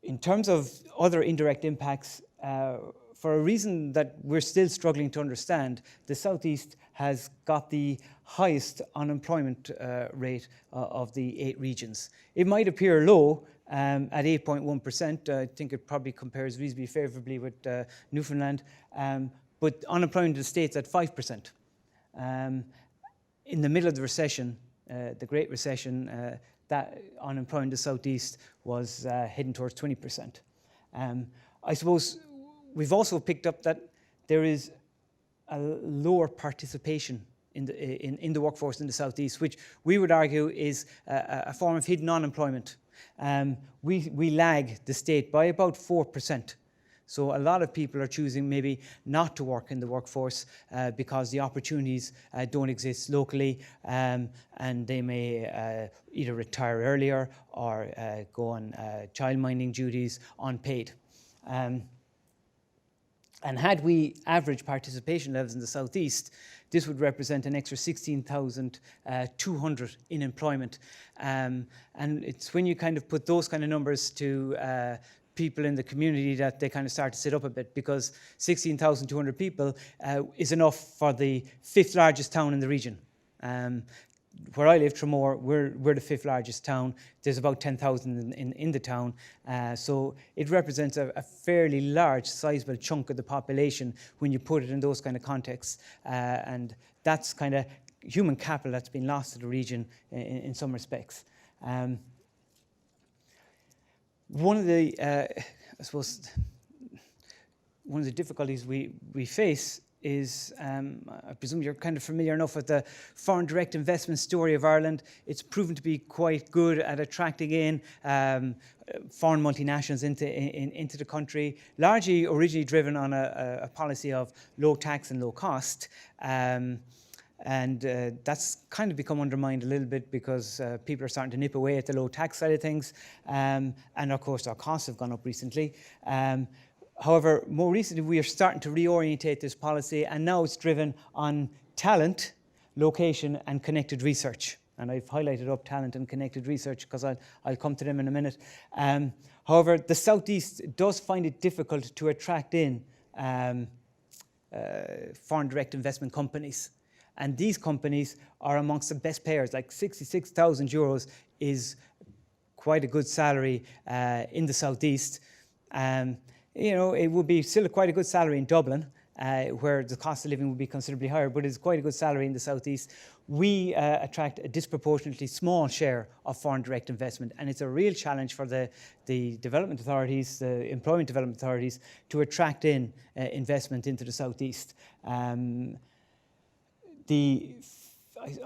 S6: In terms of other indirect impacts, for a reason that we're still struggling to understand, the Southeast has got the highest unemployment rate of the 8 regions. It might appear low at 8.1%. I think it probably compares reasonably favourably with Newfoundland, but unemployment in the States at 5%. In the middle of the recession, the Great Recession, that unemployment in the Southeast was heading towards 20%. I suppose we've also picked up that there is a lower participation in the workforce in the Southeast, which we would argue is a form of hidden unemployment. We lag the state by about 4%. So a lot of people are choosing maybe not to work in the workforce because the opportunities don't exist locally, and they may either retire earlier or go on childminding duties unpaid. And had we average participation levels in the Southeast, this would represent an extra 16,200 in employment. And it's when you kind of put those kind of numbers to people in the community that they kind of start to sit up a bit, because 16,200 people is enough for the 5th largest town in the region. Where I live, Tramore, we're the 5th largest town. There's about 10,000 in the town. So it represents a fairly large, sizable chunk of the population when you put it in those kind of contexts. And that's kind of human capital that's been lost to the region in some respects. One of the, I suppose, one of the difficulties we face is, I presume you're kind of familiar enough with the foreign direct investment story of Ireland. It's proven to be quite good at attracting in foreign multinationals into the country, largely originally driven on a policy of low tax and low cost. And that's kind of become undermined a little bit because people are starting to nip away at the low tax side of things. And of course, our costs have gone up recently. However, more recently, we are starting to reorientate this policy, and now it's driven on talent, location, and connected research. And I've highlighted up talent and connected research because I'll come to them in a minute. However, the Southeast does find it difficult to attract in foreign direct investment companies. And these companies are amongst the best payers. Like 66,000 euros is quite a good salary in the Southeast. It would be still quite a good salary in Dublin, where the cost of living would be considerably higher, but it's quite a good salary in the Southeast. We attract a disproportionately small share of foreign direct investment, and it's a real challenge for the development authorities, the employment development authorities, to attract in investment into the Southeast. I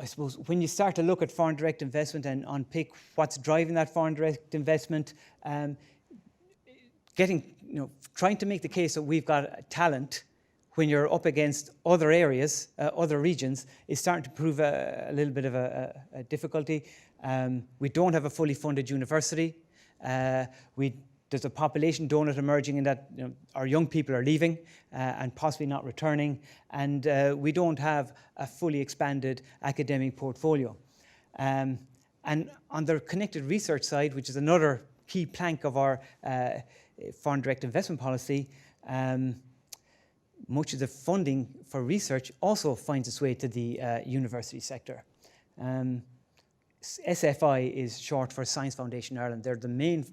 S6: suppose when you start to look at foreign direct investment and unpick what's driving that foreign direct investment, trying to make the case that we've got talent when you're up against other areas, other regions, is starting to prove a little bit of a difficulty. We don't have a fully funded university. There's a population donut emerging in that our young people are leaving and possibly not returning, and we don't have a fully expanded academic portfolio. And on the connected research side, which is another key plank of our foreign direct investment policy, much of the funding for research also finds its way to the university sector. SFI is short for Science Foundation Ireland. They're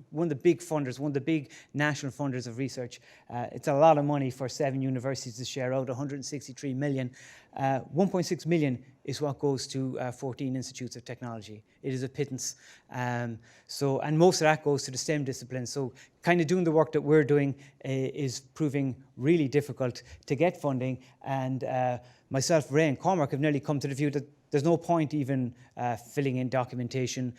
S6: one of the big funders, one of the big national funders of research. It's a lot of money for 7 universities to share out, 163 million. 1.6 million is what goes to 14 institutes of technology. It is a pittance. And most of that goes to the STEM disciplines. So kind of doing the work that we're doing is proving really difficult to get funding. And myself, Ray, and Cormac have nearly come to the view that there's no point even filling in documentation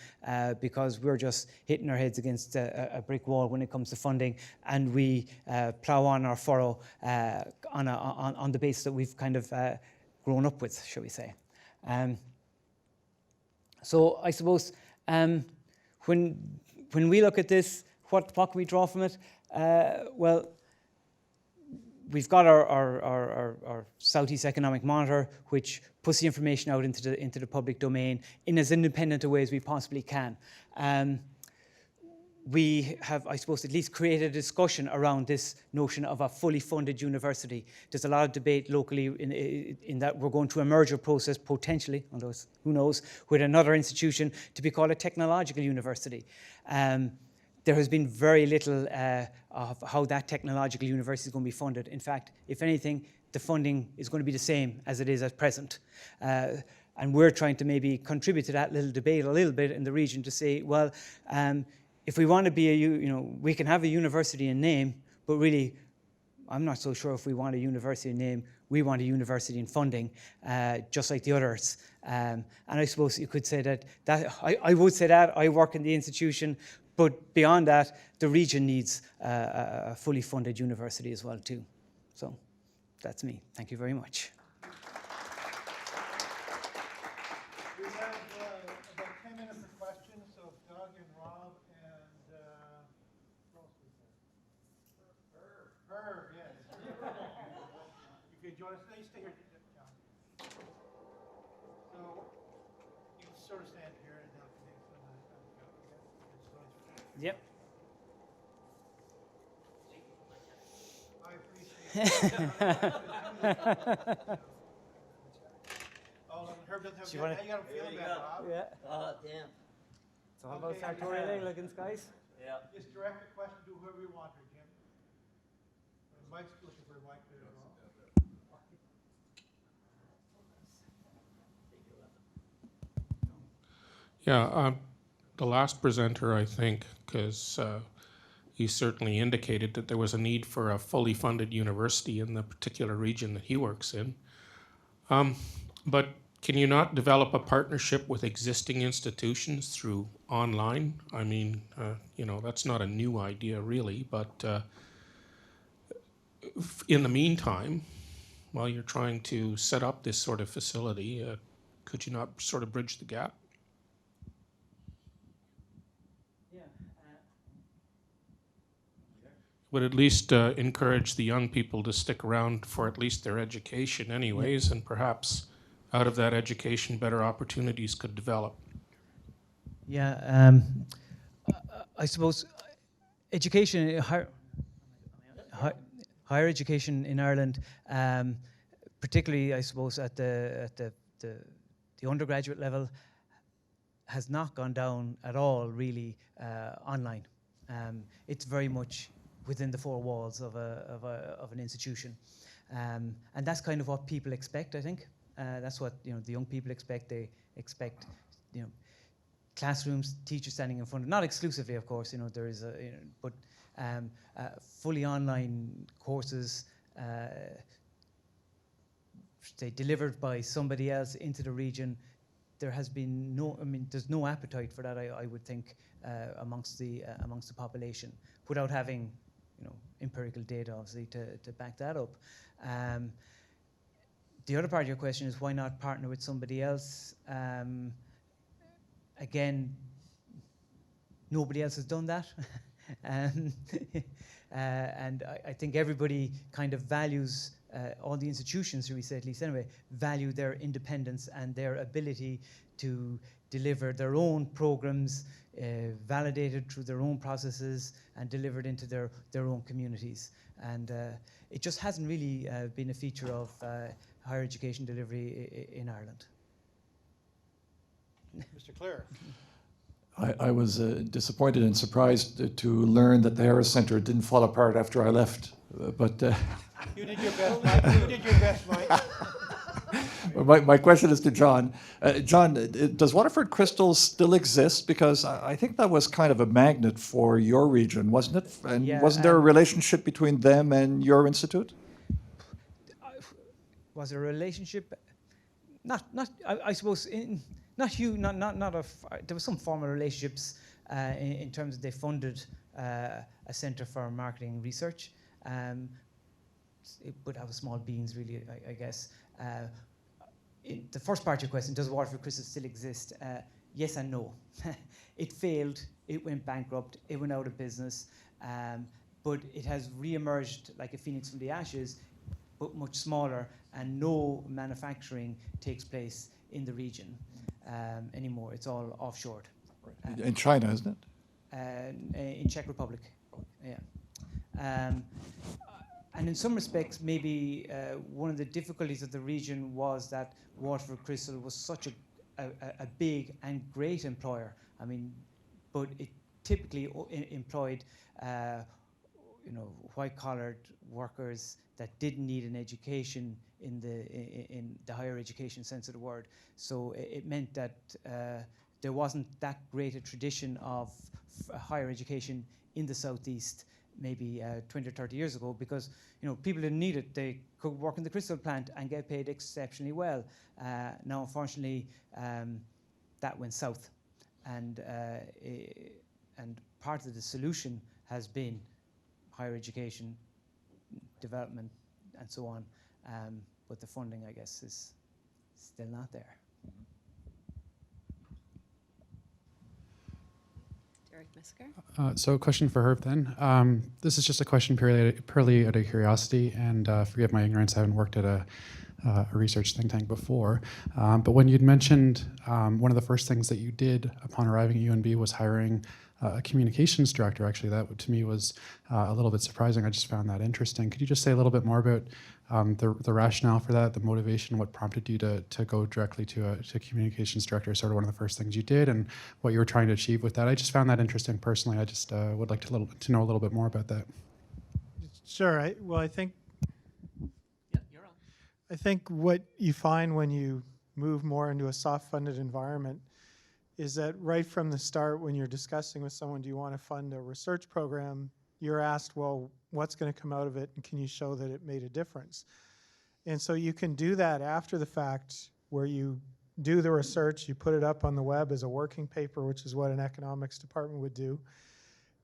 S6: because we're just hitting our heads against a brick wall when it comes to funding, and we plough on our furrow on the basis that we've kind of grown up with, shall we say. So I suppose when when we look at this, what can we draw from it? Well, we've got our Southeast Economic Monitor, which puts the information out into the public domain in as independent a way as we possibly can. We have, I suppose, at least created a discussion around this notion of a fully funded university. There's a lot of debate locally in that we're going to a merger process potentially, although who knows, with another institution to be called a technological university. There has been very little of how that technological university is going to be funded. In fact, if anything, the funding is going to be the same as it is at present. And we're trying to maybe contribute to that little debate a little bit in the region to say, well, if we want to be we can have a university in name, but really, I'm not so sure if we want a university in name. We want a university in funding, just like the others. And I suppose you could say that I would say that I work in the institution, but beyond that, the region needs a fully funded university as well too. So that's me. Thank you very much.
S2: We have about 10 minutes for questions, so Doug and Rob and who else was there? Herb, yes. You can join us. No, you stay here, John. So you can sort of stand here and now.
S6: Yep.
S2: I appreciate it. Oh, and Herb doesn't have
S6: you wanna-
S2: now you got him feeling bad, Rob.
S6: Yeah.
S1: Oh, damn.
S6: So how about
S2: Okay,
S6: sartorial elegance, guys?
S1: Yeah.
S2: Just direct the question to whoever you want here, Jim. Mike's looking for a mic there as well.
S7: Yeah, the last presenter, I think, because he certainly indicated that there was a need for a fully funded university in the particular region that he works in. But can you not develop a partnership with existing institutions through online? I mean, that's not a new idea really, but in the meantime, while you're trying to set up this sort of facility, could you not sort of bridge the gap? Would at least encourage the young people to stick around for at least their education anyways, and perhaps out of that education better opportunities could develop.
S6: Yeah, I suppose education, higher education in Ireland, particularly I suppose at the undergraduate level, has not gone down at all really online. It's very much within the four walls of an institution, and that's kind of what people expect. I think that's what the young people expect. They expect classrooms, teachers standing in front of, not exclusively, of course. There is but fully online courses, say delivered by somebody else into the region. There has been there's no appetite for that. I would think amongst the population, without having empirical data, obviously, to back that up. The other part of your question is why not partner with somebody else? Again, nobody else has done that. And I think everybody kind of values, all the institutions, should we say at least anyway, value their independence and their ability to deliver their own programs, validated through their own processes and delivered into their own communities. And it just hasn't really been a feature of higher education delivery in Ireland.
S2: Mr. Clare.
S8: I was disappointed and surprised to learn that the Harris Centre didn't fall apart after I left. But
S2: You did your best, Mike. You did your best, Mike.
S8: my question is to John. John, does Waterford Crystals still exist? Because I think that was kind of a magnet for your region, wasn't it? And
S6: Yeah,
S8: wasn't there a relationship between them and your institute?
S6: Was there a relationship? I suppose not huge. There was some formal relationships in terms of they funded a centre for marketing research, but that was small beans really, I guess. The first part of your question, does Waterford Crystals still exist? Yes and no. It failed it went bankrupt, it went out of business, but it has re-emerged like a phoenix from the ashes, but much smaller, and no manufacturing takes place in the region anymore. It's all offshored.
S8: In China, isn't it?
S6: In Czech Republic, yeah. And in some respects, maybe one of the difficulties of the region was that Waterford Crystal was such a big and great employer. I mean, but it typically employed, white-collared workers that didn't need an education in the higher education sense of the word. So it meant that there wasn't that great a tradition of higher education in the southeast maybe 20 or 30 years ago, because people didn't need it. They could work in the crystal plant and get paid exceptionally well. Now, unfortunately, that went south, and part of the solution has been higher education, development, and so on. But the funding, I guess, is still not there.
S9: Derek Misker.
S10: So a question for Herb then. This is just a question purely out of curiosity, and forgive my ignorance, I haven't worked at a research think tank before. But when you'd mentioned one of the first things that you did upon arriving at UNB was hiring a communications director, actually that to me was a little bit surprising. I just found that interesting. Could you just say a little bit more about the rationale for that, the motivation, what prompted you to go directly to communications director, sort of one of the first things you did, and what you were trying to achieve with that? I just found that interesting personally. I just would like to know a little bit more about that.
S3: Sure. I think
S1: Yeah, you're on.
S3: I think what you find when you move more into a soft-funded environment is that right from the start, when you're discussing with someone, do you want to fund a research program, you're asked, well, what's going to come out of it, and can you show that it made a difference? And so you can do that after the fact, where you do the research, you put it up on the web as a working paper, which is what an economics department would do.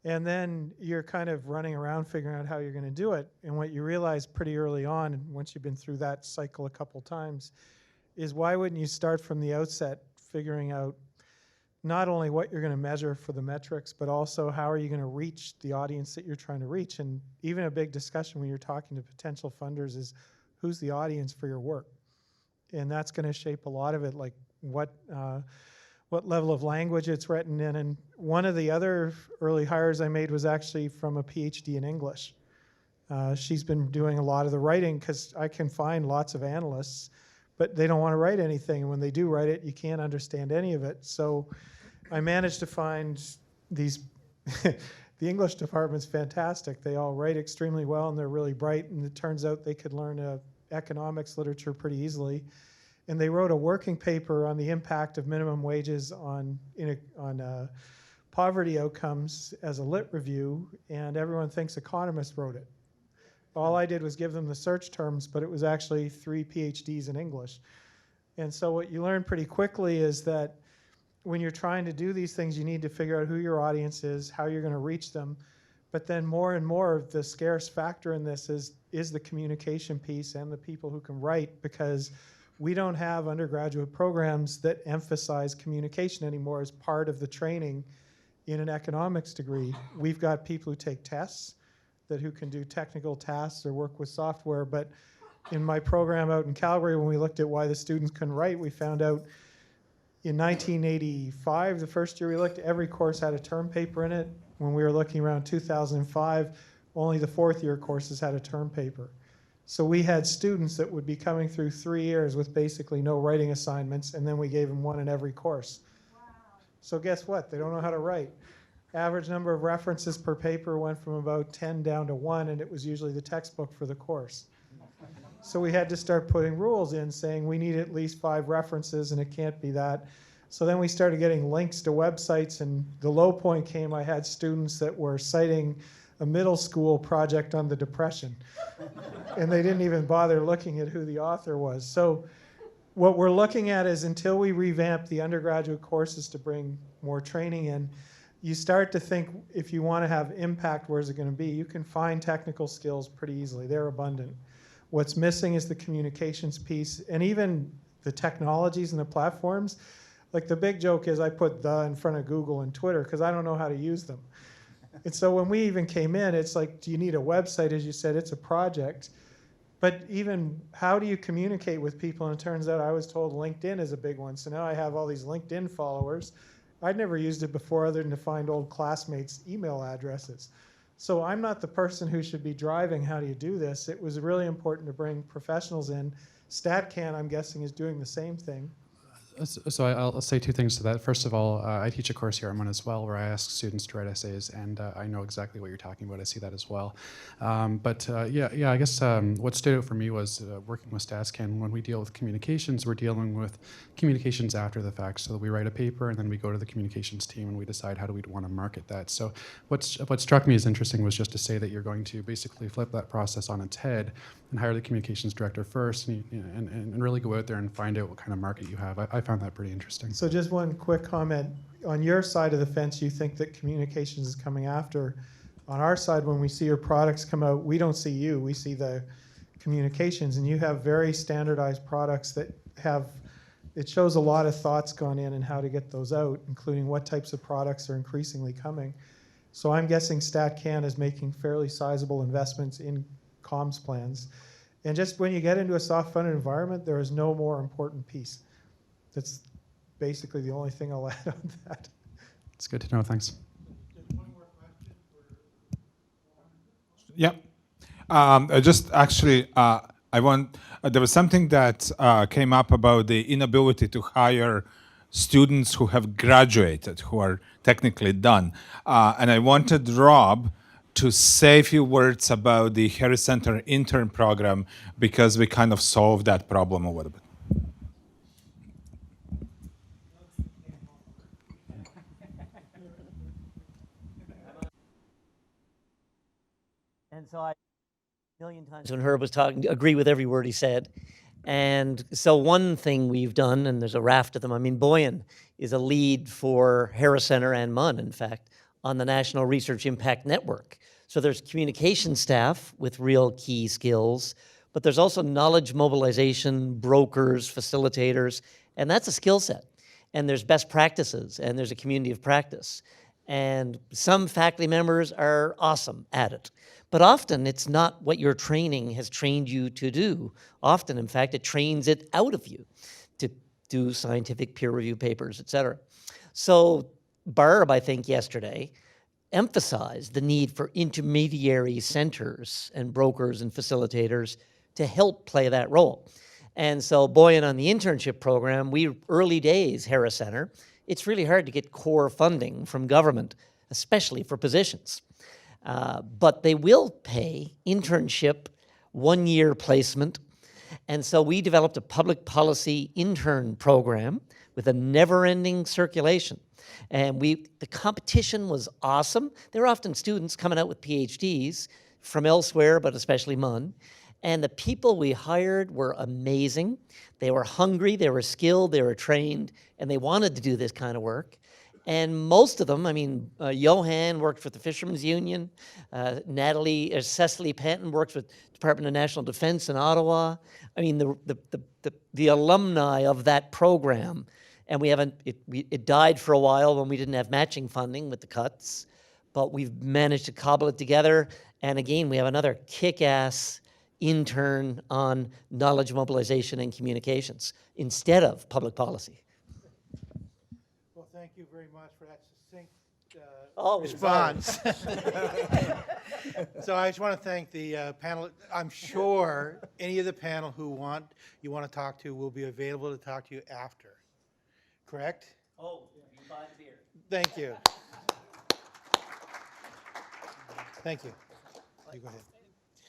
S3: And then you're kind of running around figuring out how you're going to do it. And what you realize pretty early on, once you've been through that cycle a couple times, is why wouldn't you start from the outset figuring out not only what you're going to measure for the metrics, but also how are you going to reach the audience that you're trying to reach? And even a big discussion when you're talking to potential funders is, who's the audience for your work? And that's going to shape a lot of it, like what level of language it's written in. And one of the other early hires I made was actually from a PhD in English. She's been doing a lot of the writing, because I can find lots of analysts, but they don't want to write anything. And when they do write it, you can't understand any of it. So I managed to find these, the English department's fantastic. They all write extremely well, and they're really bright, and it turns out they could learn economics literature pretty easily. And they wrote a working paper on the impact of minimum wages on poverty outcomes as a lit review, and everyone thinks economists wrote it. All I did was give them the search terms, but it was actually 3 PhDs in English. And so what you learn pretty quickly is that when you're trying to do these things, you need to figure out who your audience is, how you're going to reach them. But then more and more, the scarce factor in this is the communication piece and the people who can write, because we don't have undergraduate programs that emphasize communication anymore as part of the training in an economics degree. We've got people who take tests, who can do technical tasks or work with software. But in my program out in Calgary, when we looked at why the students couldn't write, we found out in 1985, the first year we looked, every course had a term paper in it. When we were looking around 2005, only the 4th year courses had a term paper. So we had students that would be coming through 3 years with basically no writing assignments, and then we gave them one in every course. Wow. So guess what? They don't know how to write. Average number of references per paper went from about 10 down to 1, and it was usually the textbook for the course. So we had to start putting rules in saying we need at least 5 references, and it can't be that. So then we started getting links to websites, and the low point came, I had students that were citing a middle school project on the Depression, and they didn't even bother looking at who the author was. So what we're looking at is, until we revamp the undergraduate courses to bring more training in, you start to think, if you want to have impact, where's it going to be? You can find technical skills pretty easily. They're abundant. What's missing is the communications piece, and even the technologies and the platforms. Like the big joke is I put the in front of Google and Twitter because I don't know how to use them. And so when we even came in, it's like, do you need a website? As you said, it's a project. But even how do you communicate with people? And it turns out I was told LinkedIn is a big one. So now I have all these LinkedIn followers. I'd never used it before other than to find old classmates' email addresses. So I'm not the person who should be driving how do you do this. It was really important to bring professionals in. StatCan, I'm guessing, is doing the same thing.
S10: So I'll say two things to that. First of all, I teach a course here at MUN as well, where I ask students to write essays, and I know exactly what you're talking about. I see that as well. Yeah, I guess what stood out for me was working with StatsCan. When we deal with communications, we're dealing with communications after the fact. So we write a paper, and then we go to the communications team, and we decide how do we want to market that. So what struck me as interesting was just to say that you're going to basically flip that process on its head and hire the communications director first, and really go out there and find out what kind of market you have. I found that pretty interesting.
S3: So just one quick comment. On your side of the fence, you think that communications is coming after. On our side, when we see your products come out, we don't see you. We see the communications, and you have very standardized products that have, it shows a lot of thoughts gone in and how to get those out, including what types of products are increasingly coming. So I'm guessing StatCan is making fairly sizable investments in comms plans. And just when you get into a soft-funded environment, there is no more important piece. That's basically the only thing I'll add on that.
S10: It's good to know. Thanks.
S11: Yeah. Just actually, I want. There was something that came up about the inability to hire students who have graduated, who are technically done, and I wanted Rob to say a few words about the Harris Center intern program because we kind of solved that problem a little bit.
S1: And so I, a million times when Herb was talking, agree with every word he said. And so one thing we've done, and there's a raft of them, I mean, Vaughan is a lead for Harris Center and MUN, in fact, on the National Research Impact Network. So there's communication staff with real key skills, but there's also knowledge mobilization, brokers, facilitators, and that's a skill set. And there's best practices, and there's a community of practice. And some faculty members are awesome at it. But often it's not what your training has trained you to do. Often, in fact, it trains it out of you to do scientific peer review papers, et cetera. So Barb, I think, yesterday emphasized the need for intermediary centers and brokers and facilitators to help play that role. And so Boyan on the internship program, we early days, Harris Center, it's really hard to get core funding from government, especially for positions. But they will pay internship, 1-year placement. And so we developed a public policy intern program with a never-ending circulation. And the competition was awesome. There were often students coming out with PhDs from elsewhere, but especially MUN. And the people we hired were amazing. They were hungry, they were skilled, they were trained, and they wanted to do this kind of work. And most of them, I mean, Johan worked for the Fishermen's Union. Cecily Panton works with Department of National Defense in Ottawa. I mean, the alumni of that program, and it died for a while when we didn't have matching funding with the cuts, but we've managed to cobble it together. And again, we have another kick-ass intern on knowledge mobilization and communications instead of public policy.
S2: Well, thank you very much for that succinct
S1: Always
S2: response. So I just want to thank the panel. I'm sure any of the panel who you want to talk to will be available to talk to you after. Correct?
S1: Oh, you buy the beer.
S2: Thank you. Thank you. You go ahead.